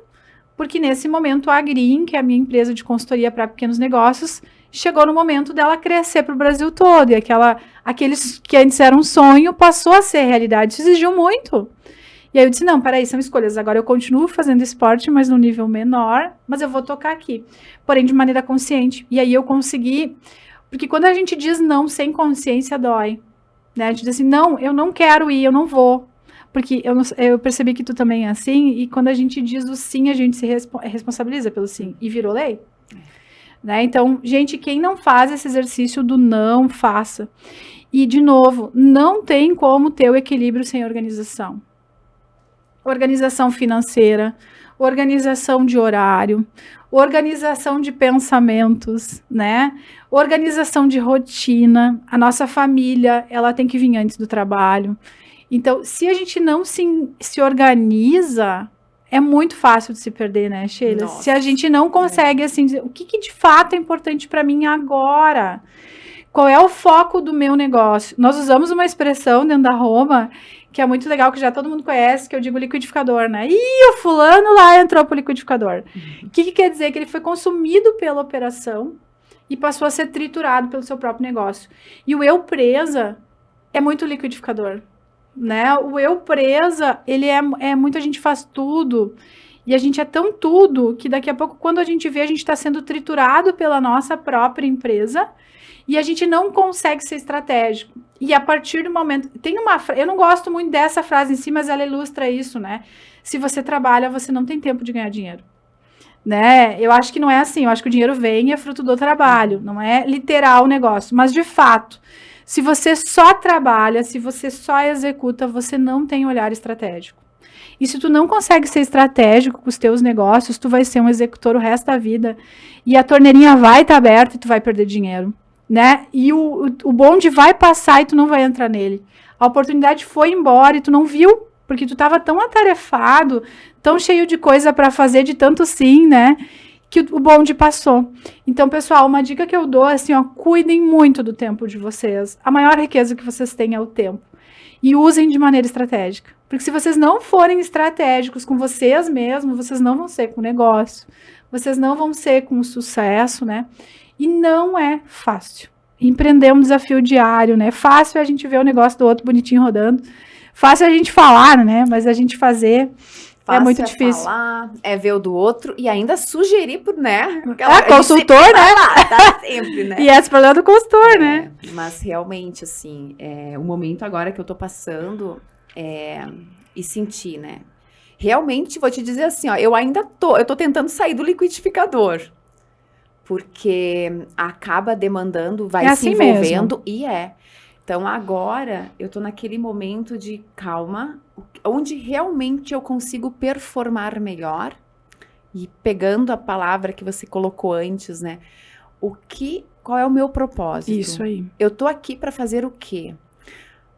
porque nesse momento a Green, que é a minha empresa de consultoria para pequenos negócios, chegou no momento dela crescer para o Brasil todo. E aqueles que antes era um sonho passou a ser realidade. Isso exigiu muito. E aí eu disse, não, peraí, são escolhas. Agora eu continuo fazendo esporte, mas num nível menor, mas eu vou tocar aqui. Porém, de maneira consciente. E aí eu consegui... Porque quando a gente diz não sem consciência, dói. Né? A gente diz assim, não, eu não quero ir, eu não vou. Porque eu percebi que tu também é assim, e quando a gente diz o sim, a gente se responsabiliza pelo sim. E virou lei. Né? Então, gente, quem não faz esse exercício do não, faça. E, de novo, não tem como ter o equilíbrio sem organização. Organização financeira, organização de horário, organização de pensamentos, né? Organização de rotina. A nossa família, ela tem que vir antes do trabalho. Então, se a gente não se organiza, é muito fácil de se perder, né, Sheila? Nossa. Se a gente não consegue, assim, dizer o que de fato é importante para mim agora? Qual é o foco do meu negócio? Nós usamos uma expressão dentro da Roma que é muito legal, que já todo mundo conhece, que eu digo liquidificador, né? Ih, o fulano lá entrou pro liquidificador. O que quer dizer? Que ele foi consumido pela operação e passou a ser triturado pelo seu próprio negócio. E o eu presa é muito liquidificador, né? O eu presa, ele é muito, a gente faz tudo, e a gente é tão tudo, que daqui a pouco, quando a gente vê, a gente está sendo triturado pela nossa própria empresa, e a gente não consegue ser estratégico. E a partir do momento... eu não gosto muito dessa frase em si, mas ela ilustra isso, né? Se você trabalha, você não tem tempo de ganhar dinheiro. Né? Eu acho que não é assim. Eu acho que o dinheiro vem e é fruto do trabalho. Não é literal o negócio. Mas, de fato, se você só trabalha, se você só executa, você não tem olhar estratégico. E se tu não consegue ser estratégico com os teus negócios, tu vai ser um executor o resto da vida. E a torneirinha vai estar aberta e tu vai perder dinheiro. Né? E o bonde vai passar e tu não vai entrar nele. A oportunidade foi embora e tu não viu, porque tu estava tão atarefado, tão cheio de coisa para fazer, de tanto sim, né? Que o bonde passou. Então, pessoal, uma dica que eu dou é assim, ó, cuidem muito do tempo de vocês. A maior riqueza que vocês têm é o tempo. E usem de maneira estratégica. Porque se vocês não forem estratégicos com vocês mesmos, vocês não vão ser com o negócio. Vocês não vão ser com o sucesso, né? E não é fácil. Empreender é um desafio diário, né? Fácil é a gente ver o negócio do outro bonitinho rodando. Fácil é a gente falar, né? Mas a gente fazer é muito difícil. Falar, é ver o do outro e ainda sugerir por, né? Consultor, né? Tá sempre, né? E esse problema do consultor, né? Mas realmente, assim, o momento agora que eu tô passando e sentir, né? Realmente, vou te dizer assim, ó, eu tô tentando sair do liquidificador. Porque acaba demandando, vai assim se envolvendo mesmo. Então, agora, eu tô naquele momento de calma, onde realmente eu consigo performar melhor. E pegando a palavra que você colocou antes, né? Qual é o meu propósito? Isso aí. Eu tô aqui para fazer o quê?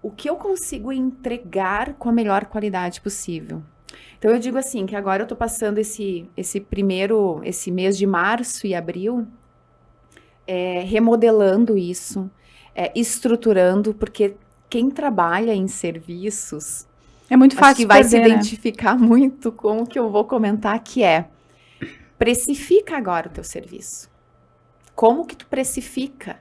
O que eu consigo entregar com a melhor qualidade possível? Então, eu digo assim, que agora eu tô passando esse mês de março e abril, remodelando isso, estruturando, porque quem trabalha em serviços... É muito fácil acho que vai se perder, identificar muito com o que eu vou comentar, que precifica agora o teu serviço. Como que tu precifica?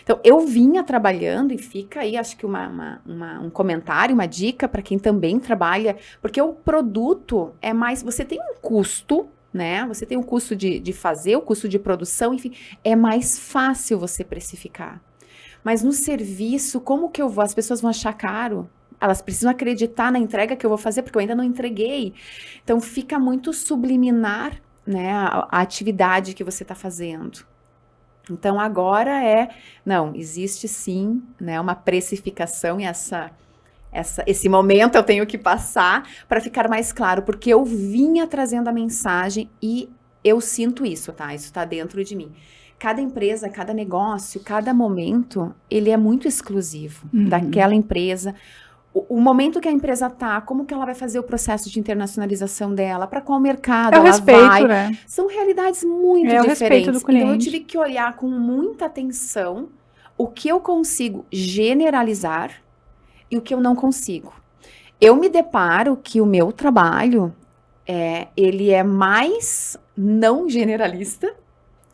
Então, eu vinha trabalhando e fica aí, acho que um comentário, uma dica para quem também trabalha, porque o produto é mais, você tem um custo, né? Você tem um custo de fazer, o custo de produção, enfim, é mais fácil você precificar. Mas no serviço, como que as pessoas vão achar caro? Elas precisam acreditar na entrega que eu vou fazer, porque eu ainda não entreguei. Então, fica muito subliminar, né, a atividade que você está fazendo. Então, agora existe sim, né, uma precificação e esse momento eu tenho que passar para ficar mais claro, porque eu vinha trazendo a mensagem e eu sinto isso, tá? Isso está dentro de mim. cada empresa, cada negócio, cada momento, ele é muito exclusivo daquela empresa. O momento que a empresa tá, como que ela vai fazer o processo de internacionalização dela, para qual mercado É o ela respeito, vai. né? São realidades muito É o diferentes. respeito do cliente. Então eu tive que olhar com muita atenção o que eu consigo generalizar e o que eu não consigo. Eu me deparo que o meu trabalho, ele é mais não generalista,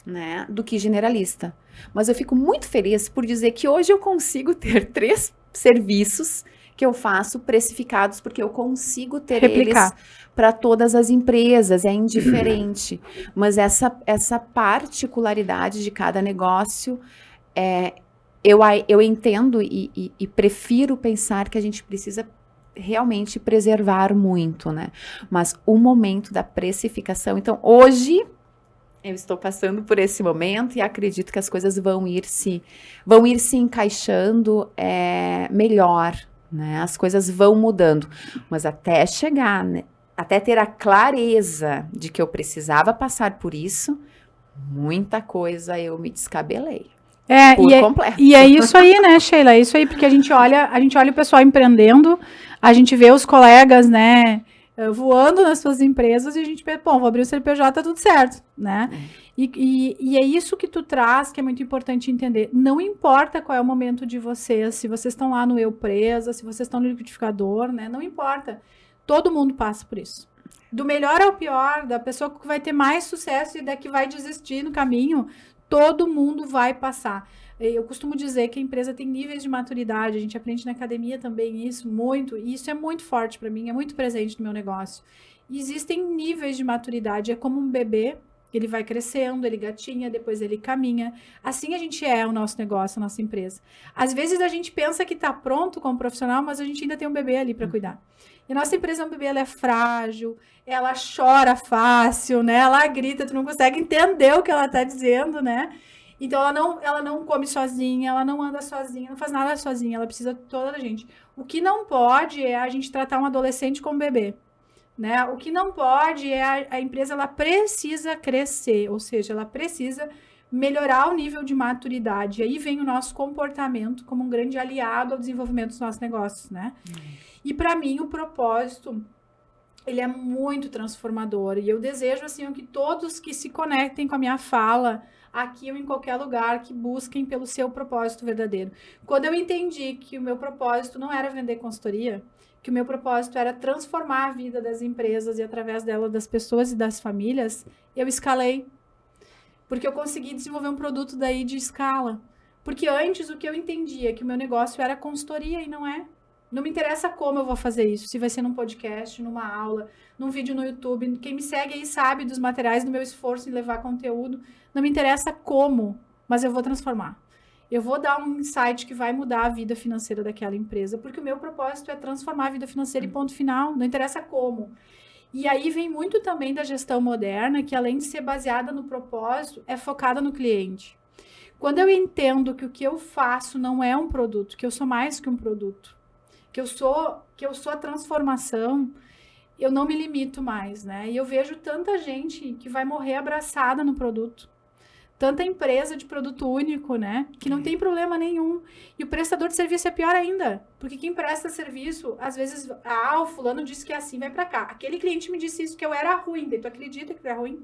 né, do que generalista. Mas eu fico muito feliz por dizer que hoje eu consigo ter 3 serviços que eu faço precificados, porque eu consigo ter Replicar. eles para todas as empresas, é indiferente. Mas essa particularidade de cada negócio, eu entendo e prefiro pensar que a gente precisa realmente preservar muito, né? Mas o momento da precificação, então hoje eu estou passando por esse momento e acredito que as coisas vão ir se encaixando melhor, né? As coisas vão mudando, mas até chegar, né? Até ter a clareza de que eu precisava passar por isso, muita coisa eu me descabelei. Por completo. E é isso aí, né, Sheila? É isso aí, porque a gente olha o pessoal empreendendo, a gente vê os colegas, né, voando nas suas empresas e a gente pensa, bom, vou abrir o CNPJ, tá tudo certo, né? E é isso que tu traz que é muito importante entender. Não importa qual é o momento de vocês, se vocês estão lá no Eu Presa, se vocês estão no liquidificador, né? Não importa. Todo mundo passa por isso. Do melhor ao pior, da pessoa que vai ter mais sucesso e da que vai desistir no caminho, todo mundo vai passar. Eu costumo dizer que a empresa tem níveis de maturidade, a gente aprende na academia também isso muito, e isso é muito forte para mim, é muito presente no meu negócio. E existem níveis de maturidade, é como um bebê, ele vai crescendo, ele gatinha, depois ele caminha. Assim a gente o nosso negócio, a nossa empresa. Às vezes a gente pensa que está pronto como profissional, mas a gente ainda tem um bebê ali para cuidar. E a nossa empresa é um bebê, ela é frágil, ela chora fácil, né? Ela grita, tu não consegue entender o que ela está dizendo, né? Então, ela não come sozinha, ela não anda sozinha, não faz nada sozinha, ela precisa toda a gente. O que não pode é a gente tratar um adolescente como bebê, né? O que não pode é a empresa, ela precisa crescer, ou seja, ela precisa melhorar o nível de maturidade. E aí vem o nosso comportamento como um grande aliado ao desenvolvimento dos nossos negócios, né? E para mim, o propósito, ele é muito transformador. E eu desejo, assim, que todos que se conectem com a minha fala, aqui ou em qualquer lugar, que busquem pelo seu propósito verdadeiro. Quando eu entendi que o meu propósito não era vender consultoria, que o meu propósito era transformar a vida das empresas e, através dela, das pessoas e das famílias, eu escalei. Porque eu consegui desenvolver um produto daí de escala. Porque antes o que eu entendia é que o meu negócio era consultoria e não é. Não me interessa como eu vou fazer isso, se vai ser num podcast, numa aula, num vídeo no YouTube. Quem me segue aí sabe dos materiais do meu esforço em levar conteúdo. Não me interessa como, mas eu vou transformar. Eu vou dar um insight que vai mudar a vida financeira daquela empresa, porque o meu propósito é transformar a vida financeira e ponto final. Não interessa como. E aí vem muito também da gestão moderna, que além de ser baseada no propósito, é focada no cliente. Quando eu entendo que o que eu faço não é um produto, que eu sou mais que um produto, que eu sou a transformação, eu não me limito mais, né? E eu vejo tanta gente que vai morrer abraçada no produto. Tanta empresa de produto único, né? Que não tem problema nenhum. E o prestador de serviço é pior ainda. Porque quem presta serviço, às vezes, o fulano disse que é assim, vai pra cá. Aquele cliente me disse isso, que eu era ruim. Daí tu acredita que tu é ruim?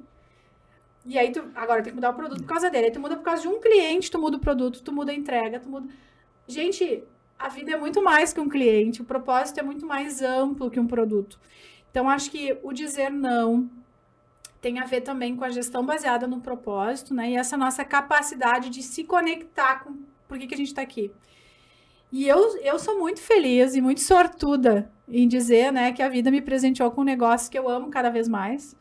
E aí agora tem que mudar o produto por causa dele. Aí tu muda por causa de um cliente, tu muda o produto, tu muda a entrega, tu muda... Gente, a vida é muito mais que um cliente. O propósito é muito mais amplo que um produto. Então, acho que o dizer não tem a ver também com a gestão baseada no propósito, né? E essa nossa capacidade de se conectar com por que a gente está aqui. E eu sou muito feliz e muito sortuda em dizer, né, que a vida me presenteou com um negócio que eu amo cada vez mais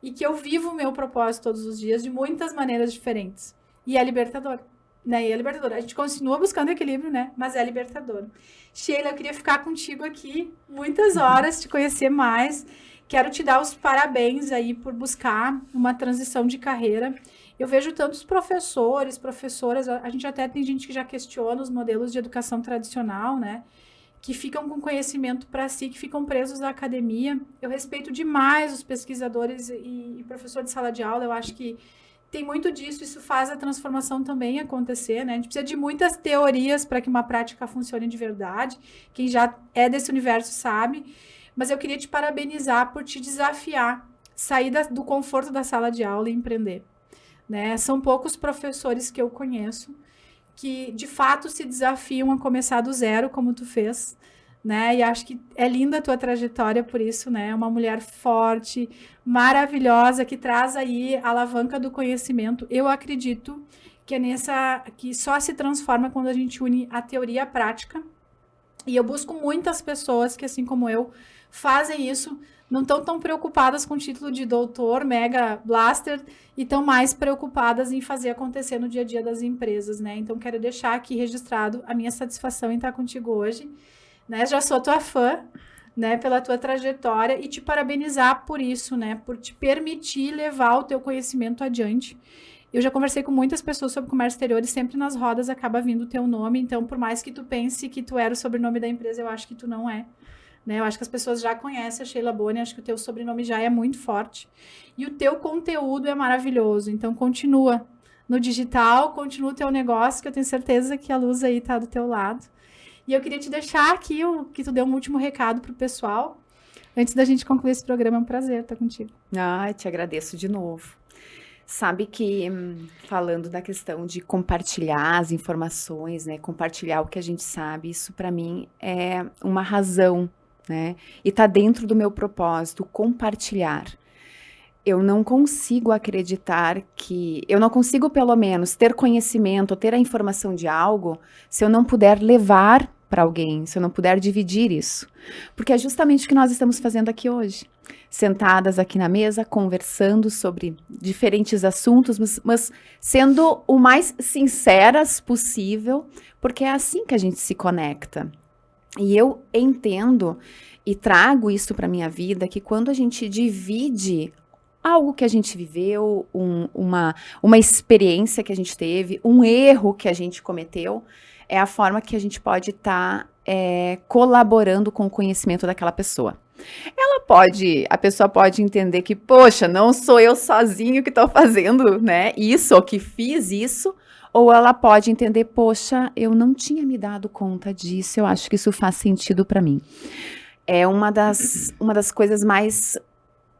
e que eu vivo o meu propósito todos os dias de muitas maneiras diferentes. E é libertador. Né? E é libertador. A gente continua buscando equilíbrio, né? Mas é libertador. Sheila, eu queria ficar contigo aqui muitas horas, te conhecer mais. Quero te dar os parabéns aí por buscar uma transição de carreira. Eu vejo tantos professores, professoras, a gente até tem gente que já questiona os modelos de educação tradicional, né? Que ficam com conhecimento para si, que ficam presos à academia. Eu respeito demais os pesquisadores e professor de sala de aula. Eu acho que tem muito disso, isso faz a transformação também acontecer, né? A gente precisa de muitas teorias para que uma prática funcione de verdade. Quem já é desse universo sabe. Mas eu queria te parabenizar por te desafiar, sair do conforto da sala de aula e empreender, né? São poucos professores que eu conheço que, de fato, se desafiam a começar do zero, como tu fez, né? E acho que é linda a tua trajetória por isso, né? Uma mulher forte, maravilhosa, que traz aí a alavanca do conhecimento. Eu acredito que que só se transforma quando a gente une a teoria e a prática. E eu busco muitas pessoas que, assim como eu, fazem isso, não estão tão preocupadas com o título de doutor, mega blaster, e estão mais preocupadas em fazer acontecer no dia a dia das empresas, né? Então, quero deixar aqui registrado a minha satisfação em estar contigo hoje, né? Já sou tua fã, né? Pela tua trajetória, e te parabenizar por isso, né? Por te permitir levar o teu conhecimento adiante. Eu já conversei com muitas pessoas sobre comércio exterior e sempre nas rodas acaba vindo o teu nome. Então, por mais que tu pense que tu era o sobrenome da empresa, eu acho que tu não é. Né? Eu acho que as pessoas já conhecem a Sheila Boni, acho que o teu sobrenome já é muito forte. E o teu conteúdo é maravilhoso. Então, continua no digital, continua o teu negócio, que eu tenho certeza que a luz aí tá do teu lado. E eu queria te deixar aqui que tu dê um último recado pro pessoal. Antes da gente concluir esse programa, é um prazer estar contigo. Ah, te agradeço de novo. Sabe que, falando da questão de compartilhar as informações, né, compartilhar o que a gente sabe, isso para mim é uma razão, né, e tá dentro do meu propósito, compartilhar. Eu não consigo acreditar eu não consigo pelo menos ter conhecimento, ter a informação de algo, se eu não puder levar para alguém, se eu não puder dividir isso. Porque é justamente o que nós estamos fazendo aqui hoje. Sentadas aqui na mesa, conversando sobre diferentes assuntos, mas sendo o mais sinceras possível, porque é assim que a gente se conecta. E eu entendo e trago isso para minha vida, que quando a gente divide algo que a gente viveu, uma experiência que a gente teve, um erro que a gente cometeu, é a forma que a gente pode estar colaborando com o conhecimento daquela pessoa. A pessoa pode entender que, poxa, não sou eu sozinho que estou fazendo, né, isso, ou que fiz isso, ou ela pode entender, poxa, eu não tinha me dado conta disso, eu acho que isso faz sentido para mim. É uma das coisas mais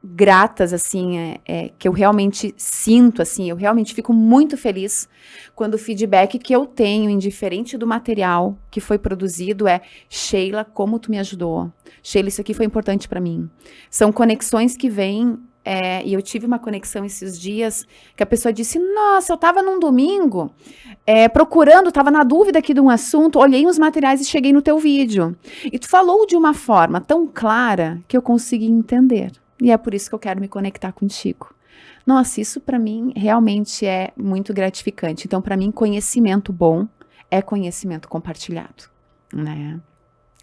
gratas, assim, que eu realmente sinto, assim, eu realmente fico muito feliz quando o feedback que eu tenho, indiferente do material que foi produzido, Sheila, como tu me ajudou? Sheila, isso aqui foi importante para mim. São conexões que vêm, e eu tive uma conexão esses dias, que a pessoa disse, nossa, eu estava num domingo, procurando, estava na dúvida aqui de um assunto, olhei os materiais e cheguei no teu vídeo. E tu falou de uma forma tão clara que eu consegui entender. E é por isso que eu quero me conectar contigo. Nossa, isso para mim realmente é muito gratificante. Então, para mim, conhecimento bom é conhecimento compartilhado, né?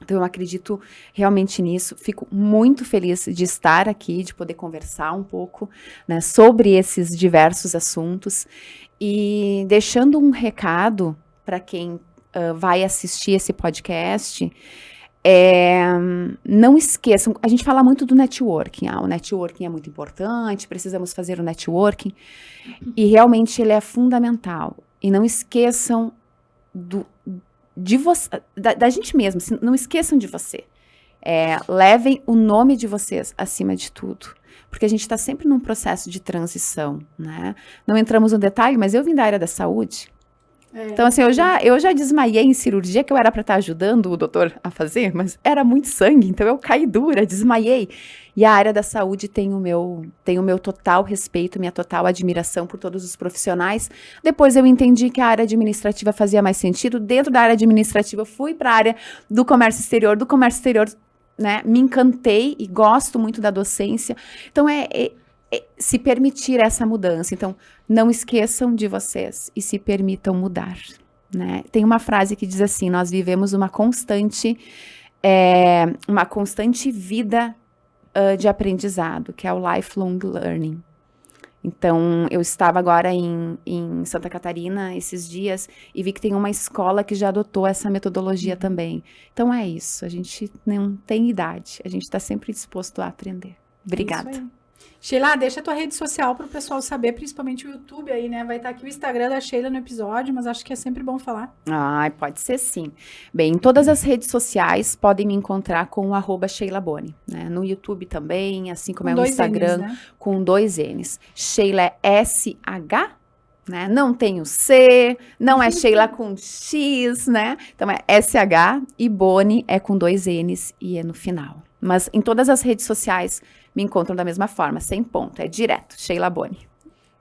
Então, eu acredito realmente nisso. Fico muito feliz de estar aqui, de poder conversar um pouco, né, sobre esses diversos assuntos. E deixando um recado para quem vai assistir esse podcast, não esqueçam, a gente fala muito do networking, o networking é muito importante, precisamos fazer o networking, e realmente ele é fundamental, e não esqueçam da gente mesmo, não esqueçam de você, levem o nome de vocês acima de tudo, porque a gente está sempre num processo de transição, né? Não entramos no detalhe, mas eu vim da área da saúde. Então, assim, eu já desmaiei em cirurgia, que eu era para estar ajudando o doutor a fazer, mas era muito sangue, então eu caí dura, desmaiei. E a área da saúde tem o meu total respeito, minha total admiração por todos os profissionais. Depois eu entendi que a área administrativa fazia mais sentido. Dentro da área administrativa, eu fui para a área do comércio exterior. Do comércio exterior, né, me encantei e gosto muito da docência. Então, se permitir essa mudança. Então, não esqueçam de vocês e se permitam mudar, né? Tem uma frase que diz assim, nós vivemos uma constante vida de aprendizado, que é o lifelong learning. Então, eu estava agora em Santa Catarina esses dias e vi que tem uma escola que já adotou essa metodologia também. Então, é isso. A gente não tem idade. A gente está sempre disposto a aprender. Obrigada. Sheila, deixa a tua rede social para o pessoal saber, principalmente o YouTube aí, né? Vai estar aqui o Instagram da Sheila no episódio, mas acho que é sempre bom falar. Pode ser sim. Bem, em todas as redes sociais podem me encontrar com o @Sheila Boni, né? No YouTube também, assim como Com é o 2 Instagram, N's, né? com 2 N's. Sheila é SH, né? Não tem o C, não é Sheila com X, né? Então é SH e Boni é com 2 N's e é no final. Mas em todas as redes sociais me encontram da mesma forma, sem ponto, é direto, Sheila Boni.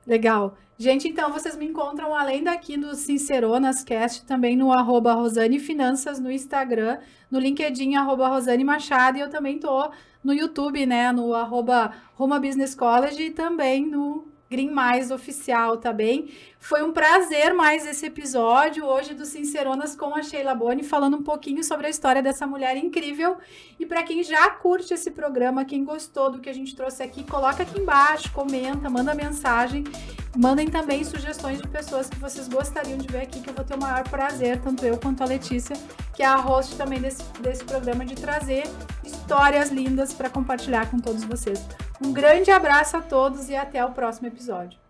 Legal. Gente, então vocês me encontram além daqui no Sinceronas Cast, também no @Rosane Finanças no Instagram, no LinkedIn @Rosane Machado, e eu também tô no YouTube, né, no @Roma Business College e também no Green Mais Oficial, tá bem? Foi um prazer mais esse episódio hoje do Sinceronas com a Sheila Boni, falando um pouquinho sobre a história dessa mulher incrível. E para quem já curte esse programa, quem gostou do que a gente trouxe aqui, coloca aqui embaixo, comenta, manda mensagem. Mandem também sugestões de pessoas que vocês gostariam de ver aqui, que eu vou ter o maior prazer, tanto eu quanto a Letícia, que é a host também desse programa, de trazer histórias lindas para compartilhar com todos vocês. Um grande abraço a todos e até o próximo episódio.